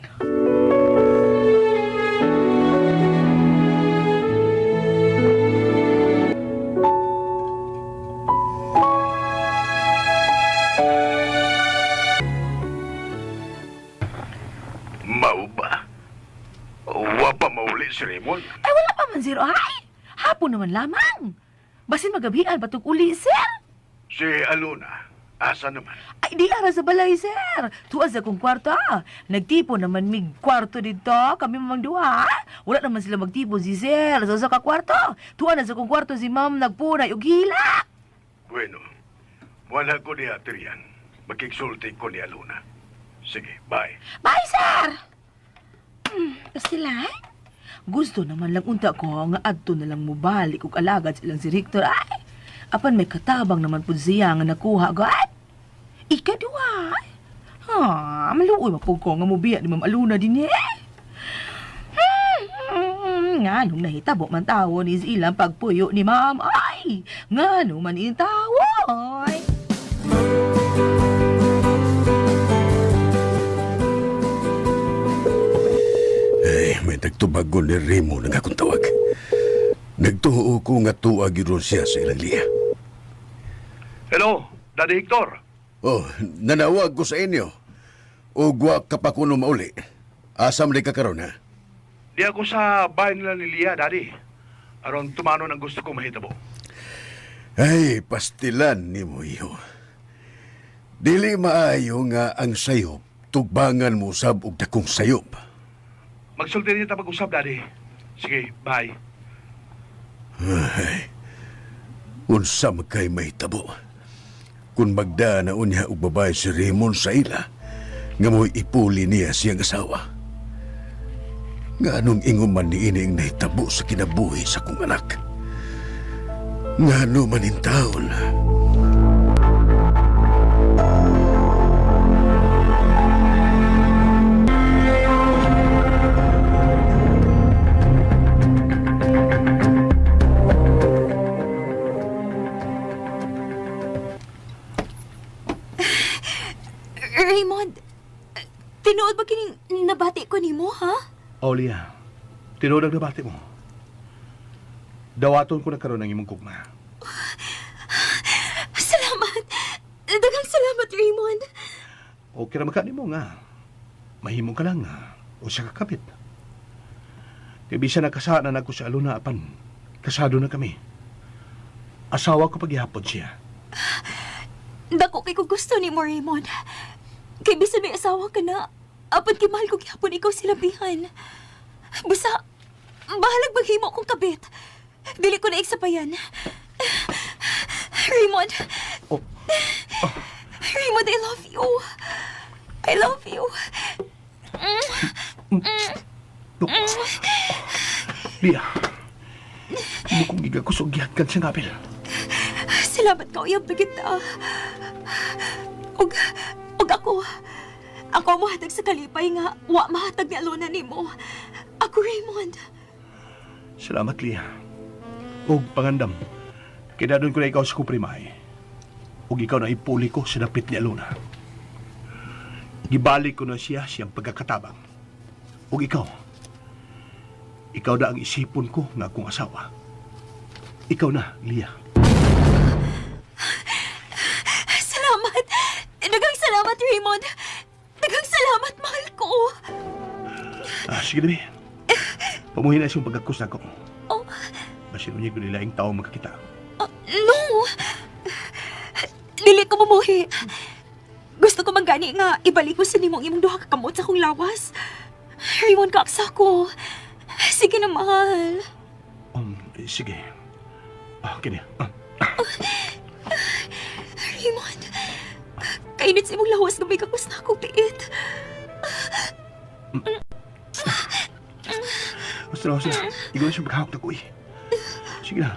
Mau ba? Wa pa mauli si Raymond? Ay, wala pa man, sir. Ay, hapon naman lamang. Basin magabihan, batog uli, sir. Si Alona, asa naman? Ay, di ara sa balay, sir. Tuwas akong kwarto, ah. Nagtipo naman mig kwarto dito. Kami mamang duha. Wala naman sila magtipo si sir sa ka kwarto. Tuwa na sa akong kwarto si ma'am nagpunay og hila. Bueno, wala ko ni Atrian. Magkiksulti ko ni Alona. Sige, bye. Bye, sir! Sila, eh? Gusto naman lang unta ko nga adto na lang mo balik ug alagad silang si Victor. Ay, apan may katabang naman po siya nga nakuha agad. Ikaduha. Ha, maluoy mapog ko nga mubiya ni Ma'am Aluna din eh. Nga nung nahitabo man tawon is ilang pagpuyo ni ma'am. Ay, nga nung man intawon. Ay, may nagtubagon ni Raymond nga akong tawag. Nagtuo ko nga tuwag yun siya sa ilang liya. Hello, Daddy Hector. Oh, nanawag ko sa inyo. O guwa ka pa kuno mauli. Asam rin ka karon, ha? Di ako sa bahay nila ni Lia, Daddy. Aron tumano ng gusto kong mahitabo. Ay, pastilan ni mo iyo. Dili maayo nga ang sayop, tugbangan mo sab og dakong sayop. Magsulti rin tayo mag-usap, Daddy. Sige, bye. Ay, unsa magkay mahitabo. Kung magdaan na unya og babae si Raymond sa ila, nga mo'y ipuli niya siyang asawa. Nga anong ingon man ni ining nahitabo sa kinabuhi sa kong anak. Nga ano man in taon. Raymond, tinuod ba kining nabati ko nimo, ha? Olia, tinudag na bati mo. Dawaton ko na karon ang imong kugma. Salamat. Daghang salamat, Raymond. O kira ni mo nga. Mahimo ka lang nga. O siya kakabit. Kaya bisa nakasanan ako sa aluna apan. Kasado na kami. Asawa ko paghihapon siya. Dako kay ko gusto ni mo, Raymond. Kay bisan may asawa ka na, apan kay mahal ko gyapon ikaw silabihan. Basta, bahalag maghimo kong kabit. Dili ko na iksapayan. Raymond. Oh. Raymond, I love you. I love you. Lia, mo kong igakusog kan sa ngapil. Salamat ka, uyab na kita. Og ako mahatag sa kalipay nga, wa mahatag ni alona ni mo. Ako, Raymond. Salamat, Lia. Og pangandam, kinadon ko na ikaw sa kuprimay. Og ikaw na ipuli ko sa dapit ni Alona. Gibalik ko na siyang pagkakatabang. Og ikaw na ang isipon ko nga akong asawa. Ikaw na, Lia. Salamat. Daghang salamat, Raymond. Daghang salamat, mahal ko. Sige na, pamuhin na siyang pagkakus na ko. Oh. Masinunyig ko nila yung tao magkakita. No. Dili ko mamuhi. Gusto ko manggani nga ibalik ko sa nimong imong duha ka kamot sa akong lawas. Raymond, kaksa ko. Sige na, mahal. Sige. Kini. Raymond, kainit sa imong lawas na may kakus na akong tiit. Basta na siya. Ikaw na siyang maghahok na ko eh. Sige na.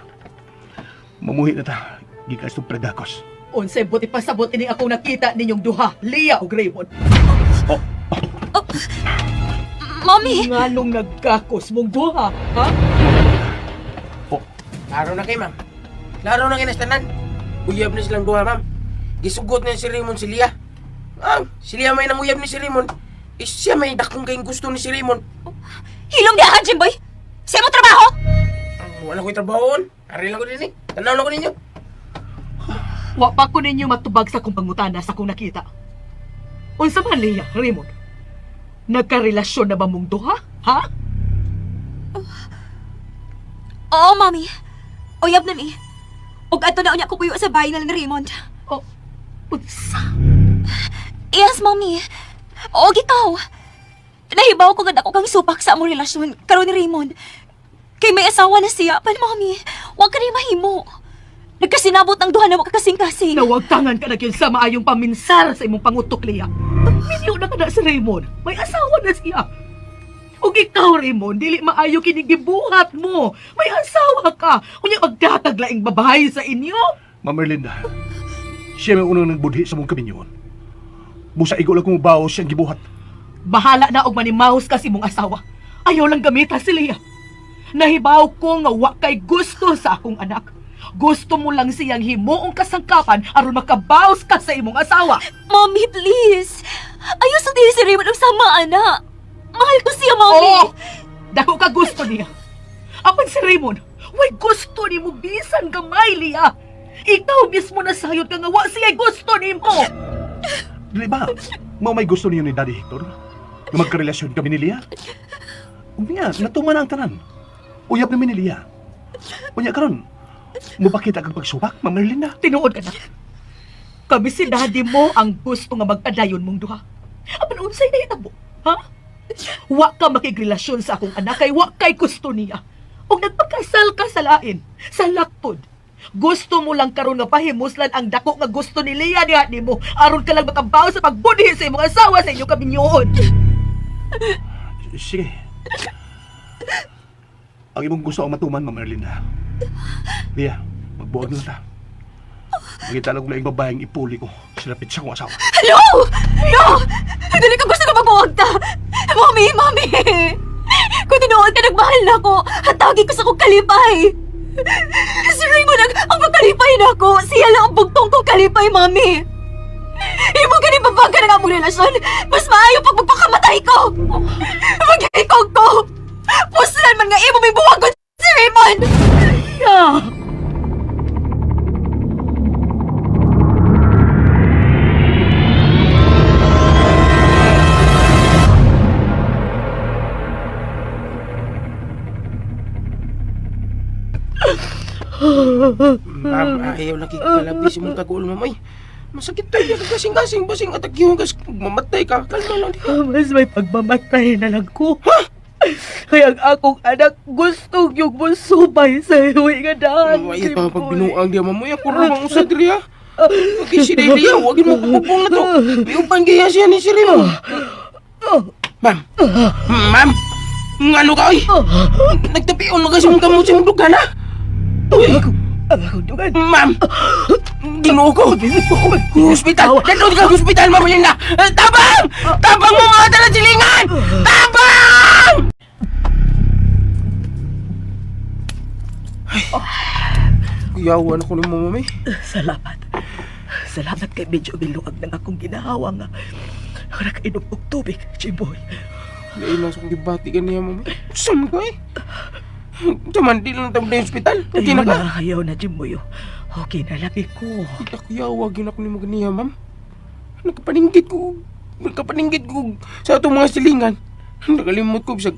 Mamuhi na ta. Gikas itong pradakos. Unsay buti pasabot ini akong nakita ninyong duha, Lia o Raymond. Mommy! Nganong nagkakos mong duha, ha? Klaro na kayo, ma'am. Klaro na kayo nastanan. Uyab na silang duha, ma'am. Gisugot na si Raymond si Lia. Ma'am, si Lia may namuyab ni si Raymond. Siya may dakong kayong gusto ni si Raymond. Hilong di ahan, Jimboy! Siya mo trabaho! Wala ko'y trabahoon. Ari lang ko din eh. Tanaw lang ko ninyo. Wa pa ko ninyo matubag sa kong pangutana sa kong nakita. Unsa man, Lia, Raymond? Nagkarelasyon na ba mong duha, ha? Oo, Mommy. Uyab na ni. Og ato na unya ko puyo sa bahay na ni Raymond. Oh, unsa? Yes, Mommy. Og ikaw. Nahibaw ko nga dako kang supak sa among relasyon karon ni Raymond. Kay may asawa na siya, pan, Mommy. Huwag ka rin mahimo. Nagkasinabot ng duha na makakasing-kasing. Nawagtangan ka na kyun sa maayong paminsar sa imong pangutok, Lia. Minyo na ka na si Raymond. May asawa na siya. O ikaw, Raymond, dili maayo kinigibuhat mo. May asawa ka. Kunya magtataglaing babae sa inyo. Ma'am Erlinda, siya may unang nagbudhi sa mong kaminyon. Busa ikaw lang kung bawas siyang gibuhat. Bahala na og manimahos ka sa imong asawa. Ayaw lang gamita si Lia. Nahibaw ko nga wa kay gusto sa akong anak. Gusto mo lang siyang himuong kasangkapan aron makabaws ka sa imong asawa. Mommy, please. Ayaw sa si Raymond ang sama, anak. Mahal ko siya, Mommy. Oo, dako ka gusto niya. Apan si Raymond, way gusto ni mo bisan gamay, Lia. Ikaw mismo na sayod ka nga wa siya gusto ni mo. Dili ba? May gusto niyo ni Daddy Hector? Na magkarelasyon kami ni Lia? Unya, natuman ang tanan. Uyab namin ni Lia. Unya karon, mupakita kang pagsubak, Ma'am Merlinda. Tinuod ka na. Kami si daddy mo ang gusto nga magkadayon mong duha. Apan unsay na itabo, ha? Wa ka makigrelasyon sa akong anak kay wa kay gusto niya. O nagpakasal ka sa lain, sa lakpod. Gusto mo lang karon nga pahimuslan ang dako nga gusto ni Lia niya ni mo aron ka lang makabaw sa pagbudhi sa imong asawa sa inyong kaminyoon. Sige. Ang imong gusto ang matuman, Ma'am Merlinda. Lia, magbuwag na ta. Magkita lang lang babaeng ipuli ko. Sinapit siya kong asawa. No! No! Dili ka gusto ka magbuwag ta! Mommy! Kung tinuod ka nagmahal na ko, hatagi ko sa kong kalipay! Si Raymond ang magkalipay na ko! Siya lang ang bugtong kong kalipay, Mommy! Imo ganit babag ka na nga mong relasyon! Mas maayo pag magpakamatay ko! Mag-ikog ko! Puslan man nga imo may buwagon si Raymond! Yeah. Ma'am, ayaw nakikalabi si mong kaguol, ma'am. Ay, masakit tayo ka kasing-kasing. Basing atakyong kas mamatay ka. Kalma lang. Mas may pagmamatay na lang ko. Kaya ang akong anak gusto yung musubay sa iwi nga daan. Ay, pa pag binuang dia, ma'am. Ay, ako rumang usad riya. Okay, si Delia, huwagin mo kupupong na to. Iupan kaya siya ni Siri mo. Ma'am, ma'am, ngano ka, ay? Nagtapion na kasi mong kamot sa mong dugan, ha? Ma'am! Ginoo ko! Hospital! Nandun ka hospital, Ma'am Melinda! Tabang! Tabang mo mga talasilingan! Tabang! Ay, kuyawan ako ni mo, Mami. Salamat kay medyo biluag ng akong ginahawa nga. Nakainom og tubig, Jimboy. Nailas kong gibati ka niya, Mami. Saan ka eh? Taman, di lang tayo na hospital. Okay na ka? Ayaw na, Jimboy. Okay na lagi ko. Kita kuyawag yun ako ni mo ganiya, Ma'am. Nagkapaninggit ko sa itong mga silingan. Nakalimot ko bisag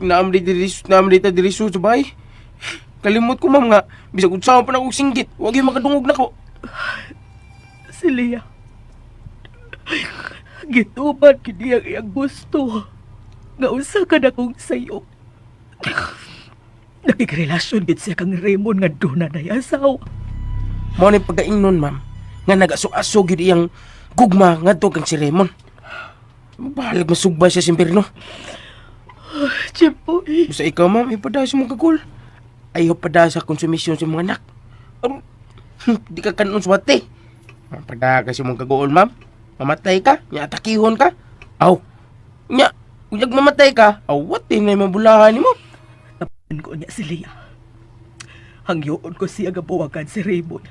naamrita diriso sa bahay. Kalimot ko, Ma'am, nga bisag usawa pa na akong singgit. Huwag yung makadungog na ko. Si Lia, gituman kini ang iyang gusto. Nga usa ka na kong sayo. Nakikrelasyon gid siya kang Raymond nga doon na asawa. Mao ni pagkaingnon, Ma'am, nga nagaso-aso gid iyang gugma ngadto kang si Raymond. Bahalag masugba siya sa impyerno. Jimboy. Basta ikaw, Ma'am, ipada sa mong kagul. Ayaw pada sa konsumisyon sa mga anak. Di ka kanon swate. Pada ka sa mong kagul, Ma'am. Mamatay ka, nya atakihon ka. Aw. Nya, ulag mamatay ka, awat din na mabulahan mo. Tapan ko niya si Lia. Hangyoon ko siya gabuwagan si Raymond.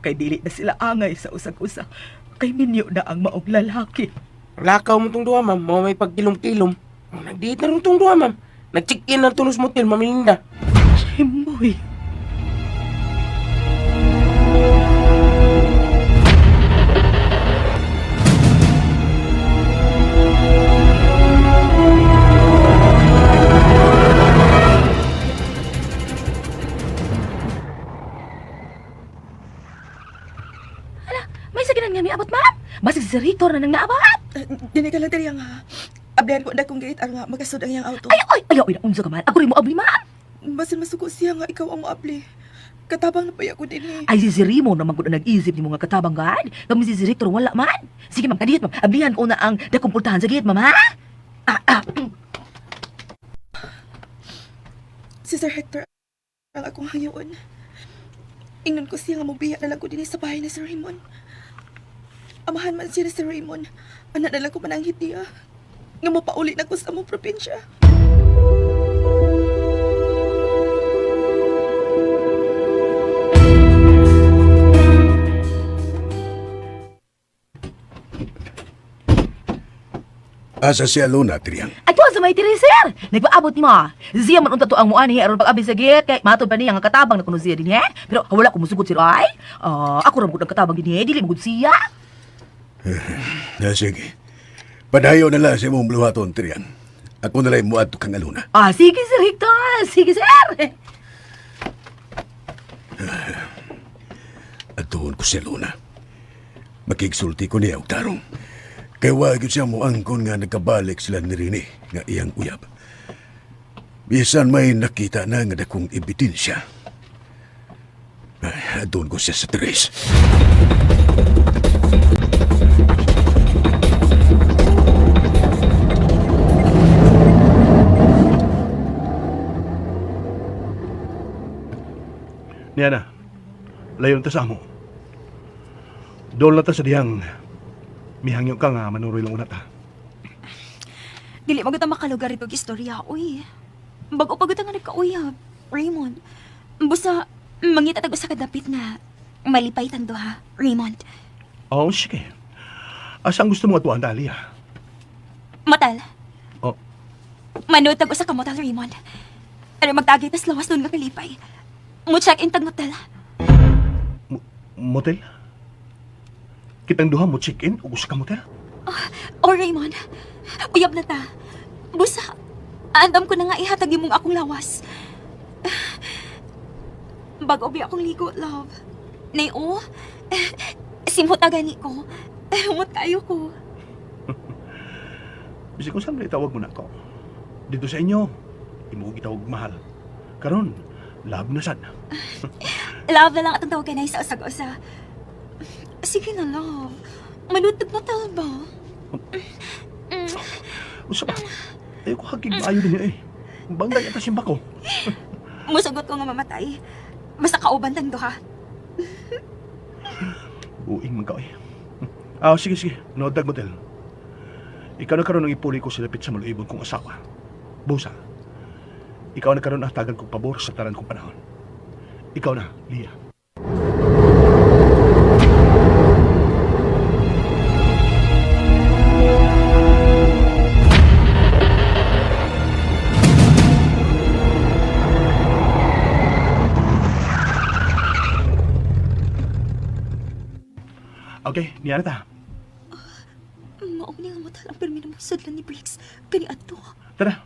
Kay dili na sila angay sa usag-usa. Kay minyo na ang maong lalaki. Lakaw mo tong duha, Ma'am. Mao may pagkilom-kilom. Nag-date na rin tong duha, Ma'am. Nag-check-in ng Tunos Motel, Ma'am Melinda. Jimboy. May saginan nga may abot, ma'am. Basig si Ritor na nang naabot. Dini ka lang diri nga. Abdihan ko na kong gate aron nga magasud ang iyang auto. Ayaw, unsa ka man. Ako rin mo abli, ma'am. Basin masuko siya nga ikaw ang moabli. Katabang na pa ako din eh. Ay, si Rimo naman ko na nag-isip ni mga katabang gad. Kami si Ritor wala man. Sige, ma'am, kadiyot, ma'am. Ablihan ko na ang dakumpultahan sa gate, ma'am, ha? Si Sir Hector ang akong hangyuon. Ingnon ko siya nga mobiya na lang ko din sa bahay ni Sir Raymond. Amahan man siya ni Sir Raymond. Anak na lang ko mananghit niya. Nga mapauli na ko sa among probinsya. Asa si Alona, Triang? Ato sa may tiri, sir. Nagpaabot ni mo. Siya man unta to ang muani aron pag-abi sa git kay matod pa niya nga katabang na kuno siya din he. Pero wala ko musugod sir ay. Ako ra gud ang katabang din he, dili mo gud siya. Sige. Padayo na lang sa imong bluhaton, Triang. Ako na lang mo ato kang Alona. Sige sir Hector. Sige sir. Atuon ko si Alona. Makigsulti ko niya og tarong. Kaya wag siya mo angkon nga nagkabalik sila ni Rini nga iyang uyab. Bisan may nakita na nga dakong ebidensya. Atuon ko siya sa Teres. Niana, layon ta sa amo. Doon na ta sa diyang mihangyo ka nga manuroy lang una ta. Dili mo kita makalugar itong istorya, uy. Bago-bago nga nagkauyab, Raymond. Busa, mangita tag usa ka dapit nga malipay tando ha, Raymond. Oo, sige. Asang gusto mo atuan, Dalia? Motel. Oh. Manood tag usa ka motel, Raymond. Ano magtagay tas lawas doon nga kalipay. Mo check in tag motel. Motel? Kitang duha mo check-in o gusto ka motel? Oh, Raymond. Uyab na ta. Busa, andam ko na nga ihatag imong akong lawas. Bago bi akong ligo, love. Nay-o, simot na gani ko. Umot kayo ko. Bisig kung saan na itawag mo na ako. Dito sa inyo, imo itawag mahal. Karon, love na sad. Love na lang atong tawag na isa usag-usa. Sige na, love. Malutog na tal ba? Usa ba? Ayaw ko hagig maayo din niya eh. Banggay ata simba ko. Musugot ko nga mamatay. Basta kauban tang duha. Uing man ka eh. Sige. Nodag motel. Ikaw na karon ang ipuli ko silapit sa maluibon kong asawa. Busa. Ikaw na karon ang tagan kong pabor sa taran kong panahon. Ikaw na, Lia. Okay, niya na ta. Mauni nga motel ang permi na masudlan ni Briggs. Kani ato. Tara,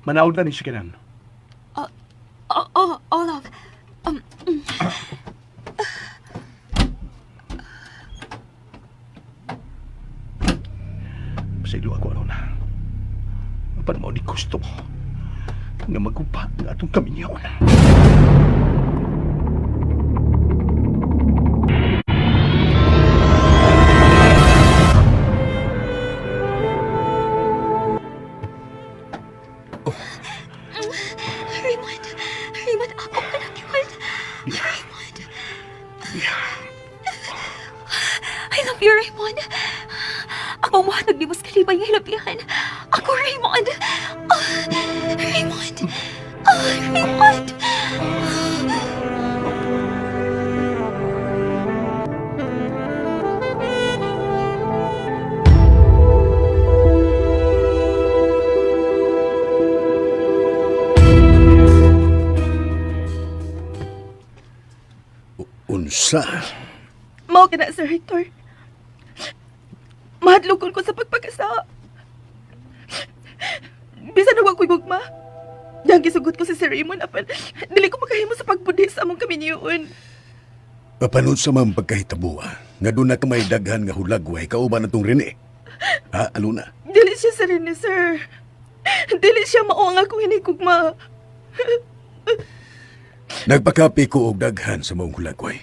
manawag na ni sikinan. Love. Pasaylo ako ano na. Paano mo di gusto mo nga magkupa ng atong kaminyaon. Raymond, ako ka na yun. Raymond. I love you, Raymond. Ako mahatag ni Mas Kalibay ng hilapihan. Ako, Raymond. Raymond. Raymond. Unsa? Mao ka na, Sir Hector. Mahadlokon ko sa pagpagkasa. Bisa na wag ko'y gugma. Yang gisugot ko si Sir Raymond apan dili ko makahimo sa pagbudis sa among kaminyoon. Papanod sa mga pagkahitabuha, nga doon na kamay daghan nga hulagway kauban natong Rene. Ha, Alona? Dili siya sa rin ni Sir. Dili siya mao ang akong hinigugma. Nagpakapi ko og daghan sa mong hulagway.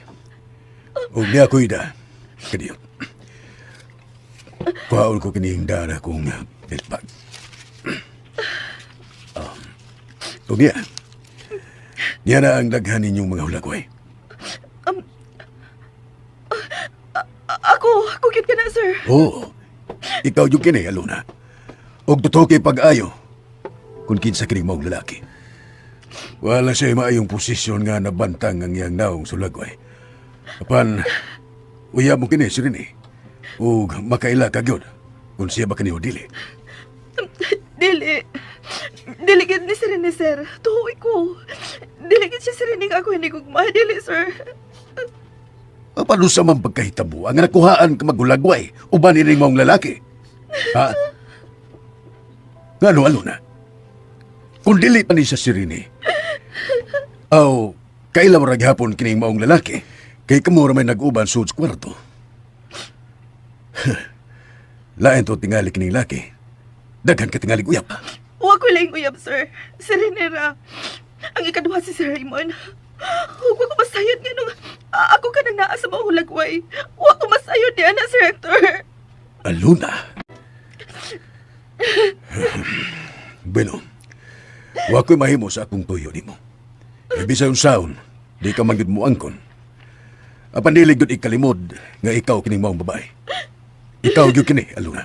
Og niya ko ida. Kadiyot. Kuhaon ko kinihingda na kong pilpag. Og niya. Niya na ang daghan ninyong mga hulagway. Ako gyud ka na, Sir. Oo. Ikaw yung kini, Alona. Og totoo kay pag-ayo. Kung kinsa kining maong lalaki. Wala siya maayong posisyon nga nabantang ang iyang naong sulagway. Apan, uya mo kini si Rene. O makaila ka gyud kung siya ba kini o dili. Dili. Dili gid ni Sir ni Sir. Tuhoy ko. Dili gid siya Sir ning ako hindi ko dili, sir. Paano sa man pagkahitabo ang nakuhaan ka magulagway uban ining mong lalaki? Ha? Ngano Aluna? Kung dili pa ni sa Sirini, kailan mo raghapon kining maong lalaki, kay kamura may nag-uban sud sa kwarto. Lain to tingali kining laki. Daghan ka tingali uyap. Wa ko lang uyab, sir. Sir Renera. Ang ikaduha si Sir Raymond. Huwag ko masayod nga nung ako ka nang naa sa mga hulagway. Huwag ko masayod niya na, Sir Hector. Aluna. Bueno, wa ko'y mahimo sa akong tuyo nimo. Ibisa yung sound, di ka manggid mo angkon. Apan dili gud ikalimod nga ikaw kining maong babae. Ikaw gyud kini, Aluna.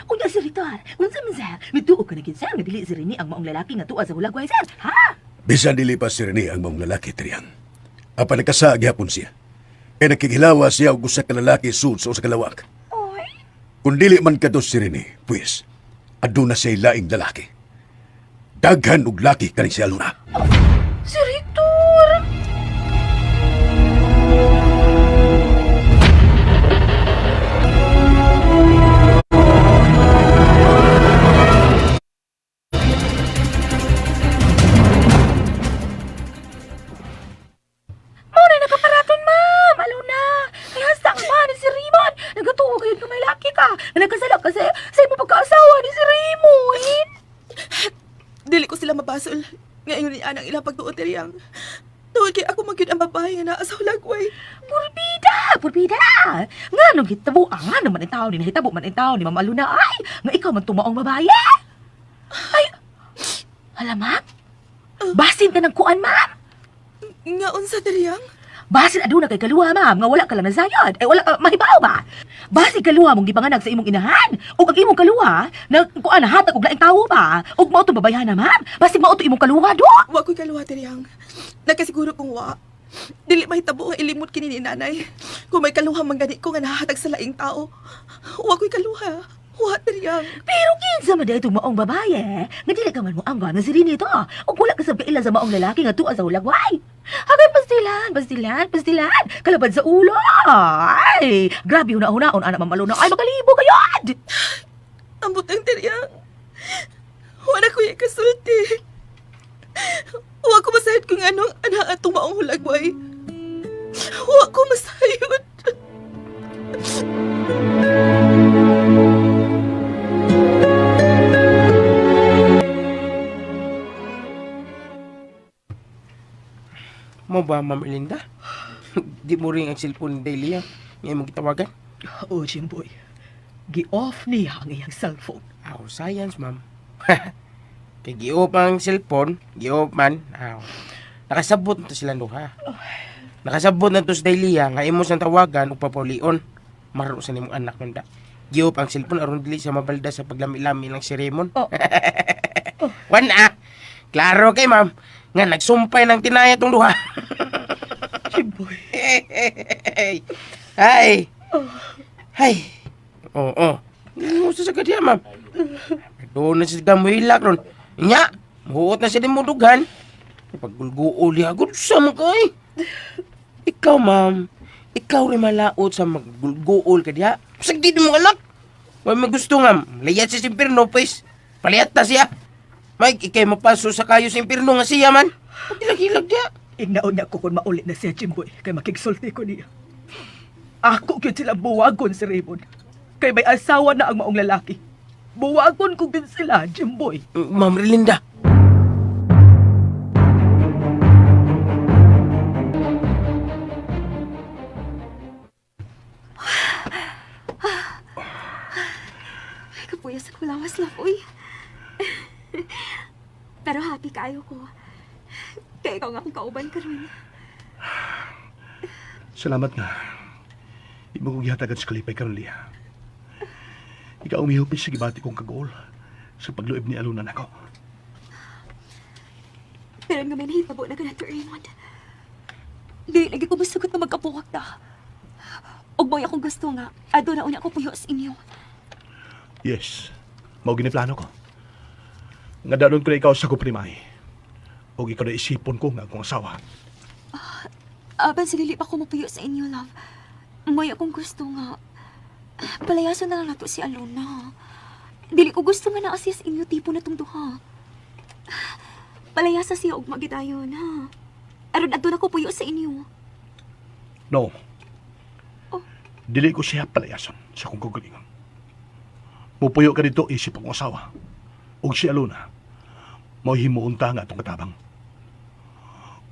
Unya, Sir Hector, unsa man sir? Mituo ka na gid sir, nga dili si Rini ang maong lalaki nga tuwa sa hulagway sir, ha? Bisan dili pa si Rene ang maong lalaki, Triang. Apan nagkasa gyapon siya. E nakikilawa siya og usa ka lalaki sud sa usa ka lawak. Oy. Kung dili man kadto si Rene, pues, aduna siya laing lalaki. Daghan og laki kani si Aluna. Sir Hector! Muna napaparaton, ma'am! Aluna! Ay, hasang ba ni si Raymond? Nagatuwa kayo ka may laki ka. Nagkasalak kasi sa imo pagkaasawa ni si Raymond. Dili ko sila mabasol. Ngayon ni anang ilang pagtuot Teriyang. Tuod kay ako magyud ang babae nga naa sa hulagway. Purbida! Purbida! Nga nung hitabo, nga naman ang tao ni nahitabo man ang tao ni Ma'am Aluna ay, nga ikaw man tumaong babae. Ay, hala ma'am? Basin ka ng kuan, ma'am? Nga unsa Teriyang? Basin aduna kay kaluwa, ma'am, nga wala ka lang nasayad. Ay, wala ka mahibaw ba? Basin kaluwa mong gipanganak sa imong inahan. O ang imong kaluwa, na kuan na hatag og laing tawo ba? O mao to babayan na, ma'am. Basin mao to imong kaluwa, do? Wa ko'y kaluha Teriyang. Nakasiguro kong wa. Dili mahitabo nga ilimot kini ni nanay. Kung may kaluha man gani ko nga nahatag sa laing tao. Wa ko'y kaluha. Wa Teriyang. Pero kinsa man daytong maong babaye, nga dili ka man mo angga nga si Rini to. O wala ka sa kaila sa maong lalaki nga tuwa sa hulagway. Hagay pastilan. Kalabad sa ulo. Ay, grabe una-unaon, anak mamaluna. Ay, magalibo kayod! Ang butang Teriyang. Wala ko yung kasulti. Wa ko masayod kung anong anak atong maong hulagway. Wa ko masayod. Mo ba, Ma'am Erlinda? Di mo ring ang cellphone ni Delia. Ngayon mong gitawagan. Oh, Jimboy. Gi-off niya ang iyang cellphone. Science, ma'am. Kay gi-off ang cellphone, gi-off man. Nakasabot na to sila duha. Nakasabot na to sa Delia nga imo sang tawagan ug papaulion. Maro sa nimong anak nanda. Gi-off ang cellphone aron dili sa mabalda sa paglami-lami ng si Raymond. Wana. Klaro kay ma'am nga nagsumpay ng tinaya tong duha. Jimboy. Ay. Oo. Gusto sa kanya, ma'am. Doon na siya gamuhilak ron. Nya, muhuot na siya din mo dughan. Pagulguol yagod sa makay. Ikaw, ma'am. Ikaw rin malaot sa magulguol ka diya. Sagdi mo alak. May gusto nga, layat siya sa impirno, pues. Paliyat na siya. Mike, ikay mapaso sa kayo sa impirno nga siya, man. Pagdilag-hilag diya. Ignaon niya ko kung maulit na siya, Jimboy, kay makigsulti ko niya. Ako yun sila buwagon si Raymond. Kay may asawa na ang maong lalaki. Buwagon ko din sila, Jimboy. Ma'am Relinda. Ay, kapuya sa kulawas lang, uy. Pero happy kayo ko. Kaya ikaw nga akong kauban ka rin. Salamat nga. Di mo kong gihatagan sa kalipay karon liya. Ikaw umihupis sa gibati kong kagool sa pagluib ni Aluna nako. Pero nga may nahitabo na ganito, Raymond. Di lagi ko masugot na magkapuwak na. Og mo'y akong gusto nga, ado na una ko puyo sa inyo. Yes, mao giniplano ko. Nga daron ko na ikaw sa kuprimay. O ikaw na isipon ko nga akong asawa. Aban sa dili pa ko mapuyo sa inyo, love. Mo'y akong gusto nga, palayason na lang nato si Alona. Dili ko gusto nga na-assist inyo tipo na tong duha. Palayasa siya og magidayon, ha? Aron adto na ko puyo sa inyo. No. Oh. Dili ko siya palayason sa kong kagalingon. Mupuyo ka dito isip akong asawa. Og si Alona, himuunta nga atong katabang.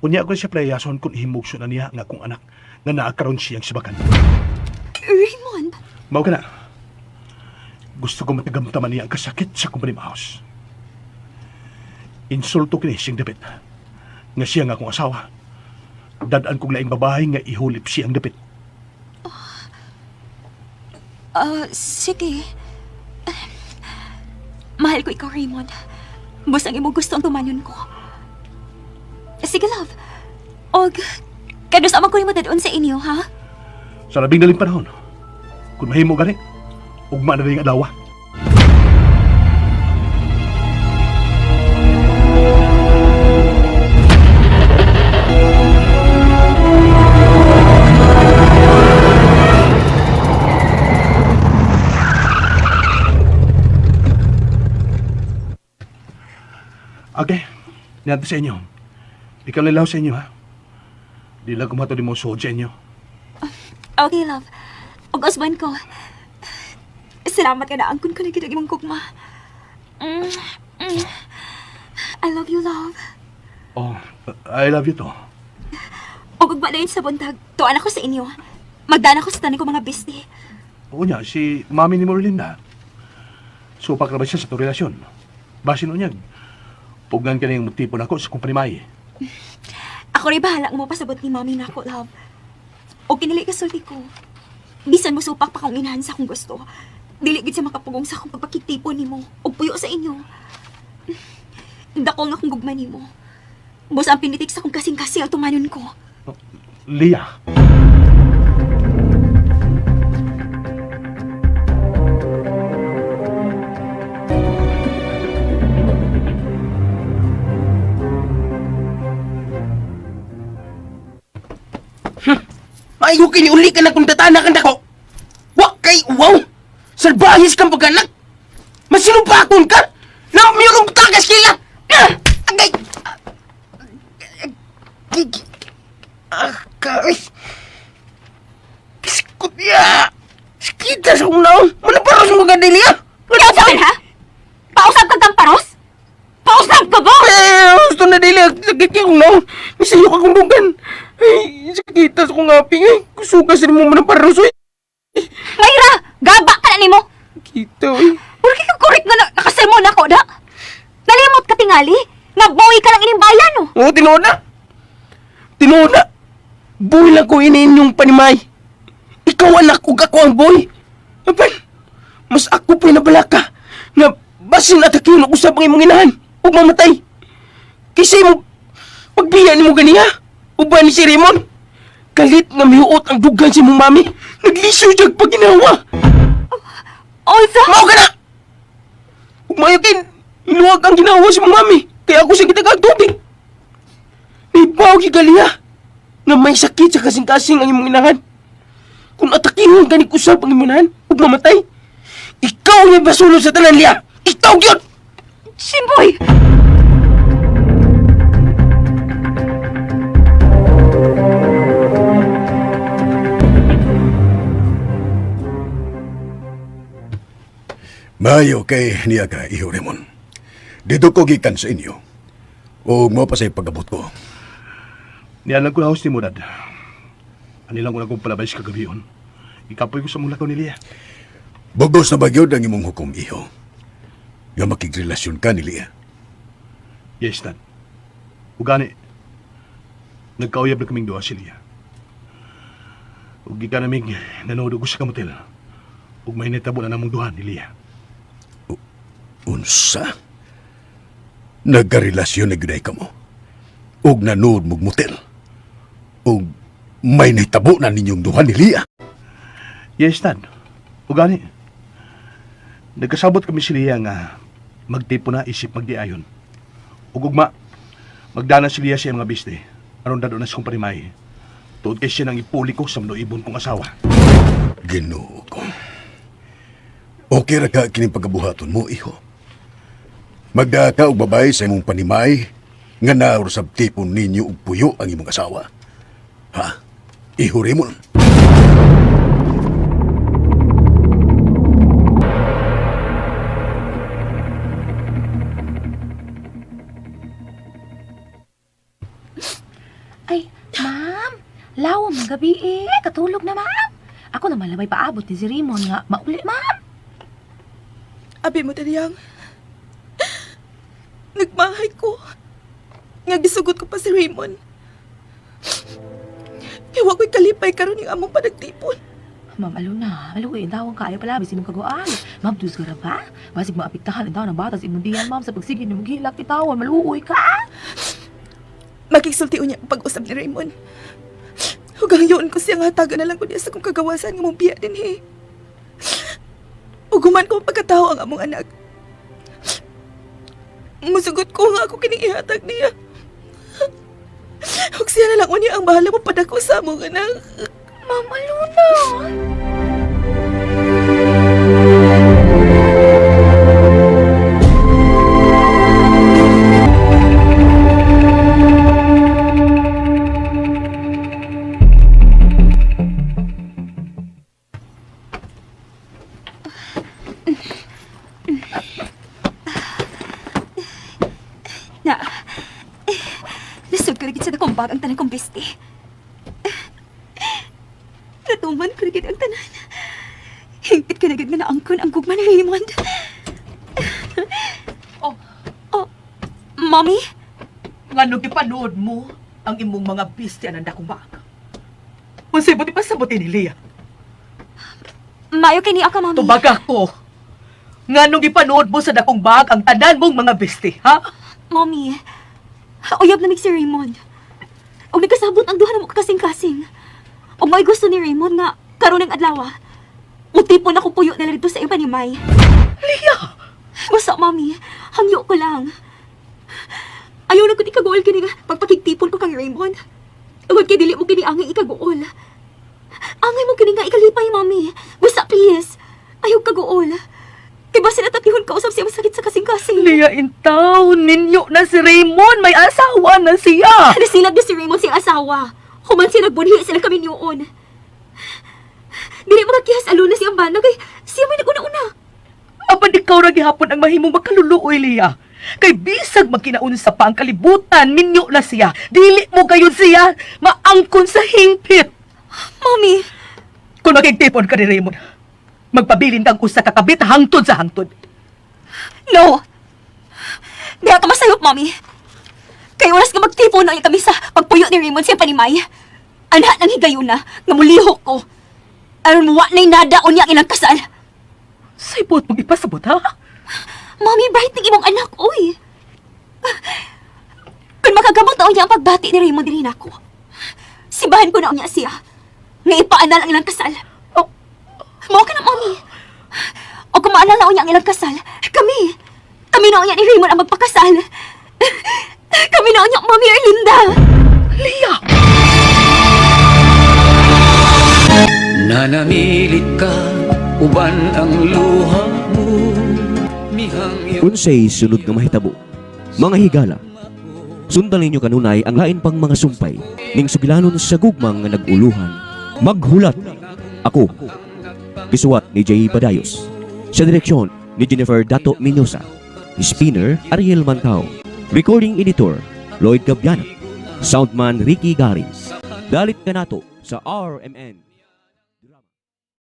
Unya ko siya palayason kung himugso na niya nga akong anak nga naakaroon siyang sibakan. Raymond! Mao ka na. Gusto ko matagamtaman niya ang kasakit sa company house. Insulto kini siyang dapit. Nga siya nga akong asawa. Dadaan kong laing babae nga ihulip siyang dapit. Sige. Mahal ko ikaw, Raymond. Busang imo gusto ang tumanyon ko. Sige, love. Og, kadus amang ko rin doon sa inyo, ha? Sa labing daling panahon, kung mahimo gani, ugma na rin ang adawa. Okay, niyanto sa inyo. Ikaw lilaw sa inyo, ha? Di lang kumato di mo suod sa inyo. Okay, love. Og husband ko. Salamat ka na angkon ko na ginagin mong kugma. I love you, love. Oh, I love you to. Og ugba sa buntag, tuan ako sa inyo. Magdana ko sa tanin ko mga bestie. Oo niya, si mami ni Morlinda. Supak na ba siya sa to relasyon? Basin o niya, pugnan ka na yung tipo na ako sa kumprimay. Ako rin bahala mo pasabot ni mami na ako, love. O kinili ka sulti ko. Bisan mo supak pa kong inahan sa akong gusto. Dili gid sa makapugong sa akong pagpakitipo nimo o puyo sa inyo. Dako nga akong gugma nimo. Bus ang pinitik sa akong kasing-kasing ang tumanon ko. Lia. Ayaw kiniuli ka na kung tatanakan ako. Wak kay, wow! Salbahis kang pagkanak! Masinumpakon ka! Na mayroong tagas kila! Agay! Akay! Kisikot niya! Sikita sa kong naon! Manaparos mo ka dili ah! Ikaw sabi ha? Pausap ka kang paros? Pausap ka ba? Gusto na dili! Sakit niya kong naon! Misayo ka kong dugan! Ay, sakita sa kong aping eh! Kusugas rin mo manaparos eh! Mayra! Gaba ka na nimo! Kita eh! Puro ka korek nga nakasermon ako, da? Nalimot ka tingali? Nagbuwi ka lang ining bayan, no? Oo, tinuod na! Tinuod na! Boy lang ko iniin yung panimay! Ikaw anak ko, ako ang boy! Apan, mas ako pa nabala ka na basin at akin ako sa pang imong inahan o mamatay! Kasi mo, pagbiyan mo ganiya, uban ni si Raymond! Kalit nga mihuot ang dugan si mong mami! Nagliso siya pag ginawa! Oza! Mao ka na! Umayakin, inuwag ang ginawa si mong mami! Kaya ako siya kitagag tubig! Ibaw kigaliya na may sakit sa kasing-kasing ang imong inahan. Kung atakihon ka ni kusap ang imong inahan, huwag mamatay. Ikaw yung basulod sa tanan liya! Ikaw yun! Simboy! Maayo kay niya ka, Iho Raymond. Dito ko gikan sa inyo. O mo pa sa pag-abot ko. Nialang ko na host ni Murad. Anilang ko na kong palabay sa kagabi yun. Ikapoy ko sa mula ko ni Lia. Bugos na bagyod ang imong hukom, Iho. Nga makigrelasyon ka ni Lia. Yes, Dad. Ugani, nagkauyab na kaming doa si Lia. Ug di ka naming nanood ko sa kamotel. Ug may netabo na namong duha ni Lia. Unsa? Nagkarelasyon na gunay ka mo? og nanood mog motel. Og may nahitabo na ninyong duha ni Lia. Yes, Dad. O gani. Nagkasabot kami si Lia nga magtipo na isip magdiayon. O gugma, magdana si Lia siya mga biste. Aron dado na sa kong parimay. Tuod kay siya nang ipuli ko sa ibon kong asawa. Ginoo ko. Okay ra ka kining pagkabuhaton mo, iho. Magda ka og babae sa imong panimay nga naurusab tipon ninyo og puyo ang imong asawa. Ha? Iho Raymond. Ay, ma'am, lawa mga gabi katulog na, ma'am. Ako naman lang may paabot ni si Raymond nga mauli, ma'am. Abi mo dariyang. Nagmahay ko. Nga gisugot ko pa si Raymond. Kaya ko'y kalipay karon yung among panagtipon. Ma'am, maluwi, tawang kaya pala, bisin mong kaguan. Ma'am, dus ka ba? Basig maapiktahan ang tawang ng bata sa imundihan, ma'am, sa pagsigin ng gilak, itawan, maluwi ka. Magkisulti niya ang pag-usap ni Raymond. Hugang yun ko siyang hataga na lang ko niya sa kong kagawasan ng mong biya din, he. Uguman ko ang pagkatao ang among anak. Musugot ko nga ako kining ihatag niya. Huwag siya na lang unya ang bahala mo padako sa among anak. Mama Luna! Na, nasod ko rin sa dakong bag ang tanan kong besti. Natuman ko rin ang tanan. Hingpit ka na gid nga naangkon ang gugma ni Raymond. Oh, Mommy? Ngano gipanood mo ang imong mga biste ananda kong bag? Unsay buti pa sa buti ni Lia? Mayo kini ako, Mommy. Tubag ako. Ngano gipanood mo sa dakong bag ang tanan mong mga biste, ha? Mommy, uyab na si Raymond. O may kasabot ang duha na mo kasing-kasing. O may gusto ni Raymond nga karon ng adlaw. Utipon ako puyo na dito sa iba ni May. Lia! Basta, Mommy, hangyo ko lang. Ayaw na ko di kaguol kini nga pagpakigtipon ko kang Raymond. Huwag kay dili mo kini angay ikaguol. Angay mo kini nga ikalipay, Mommy. Basta, please. Ayaw kaguol. Kaya ba sila tatihon kausap siya masakit sa kasing-kasing? Lia, intaw, ninyo na si Raymond. May asawa na siya. Nasilag na si Raymond siyang asawa. Human siya nagbunhi sila kami niyoon. Dili mo kakihas alo na siyang bana kay siya may naguna-una. Apan ikaw ra gihapon ang mahimong makaluluoy, Lia. Kay bisag magkinaunsa pa ang kalibutan, ninyo na siya. Dili mo gayon siya. Maangkon sa hingpit. Mommy! Kung makigtipon ka ni Raymond, magpabilin kang usa kakabit hangtod sa hangtod. No! Di ka masayop, Mommy. Kaya oras ka magtipon na kami sa pagpuyo ni Raymond siya panimay. Anha nang higayon na, nga mulihok ko. Aron wa na'y nada o niya ilang kasal. Saybot mong ipasabot, ha? Mommy, bright ng imong anak, oy. Kung makagamot na niya ang pagbati ni Raymond din ako, sibahan ko na niya siya. Nga ipaanal ang ilang kasal. Oh, mao ka na, Mommy. O kung maanal na niya ang ilang kasal, kami na niya ni Raymond ang magpakasal. Kami na niya, Mommy Erlinda. Lia! Nanamilit ka, uban ang luha mo. Mihang iyong Unsay sunod nga mahitabo, mga higala. Sundan ninyo kanunay ang lain pang mga sumpay ning sugilanon sa gugmang nga naguluhan. Maghulat. Ako. Gisuwat ni J. Badayos. Sa direksyon ni Jennifer Dato Minosa. Spinner Ariel Mantao. Recording editor Lloyd Gabiana. Soundman Ricky Garin. Dalit ka nato sa RMN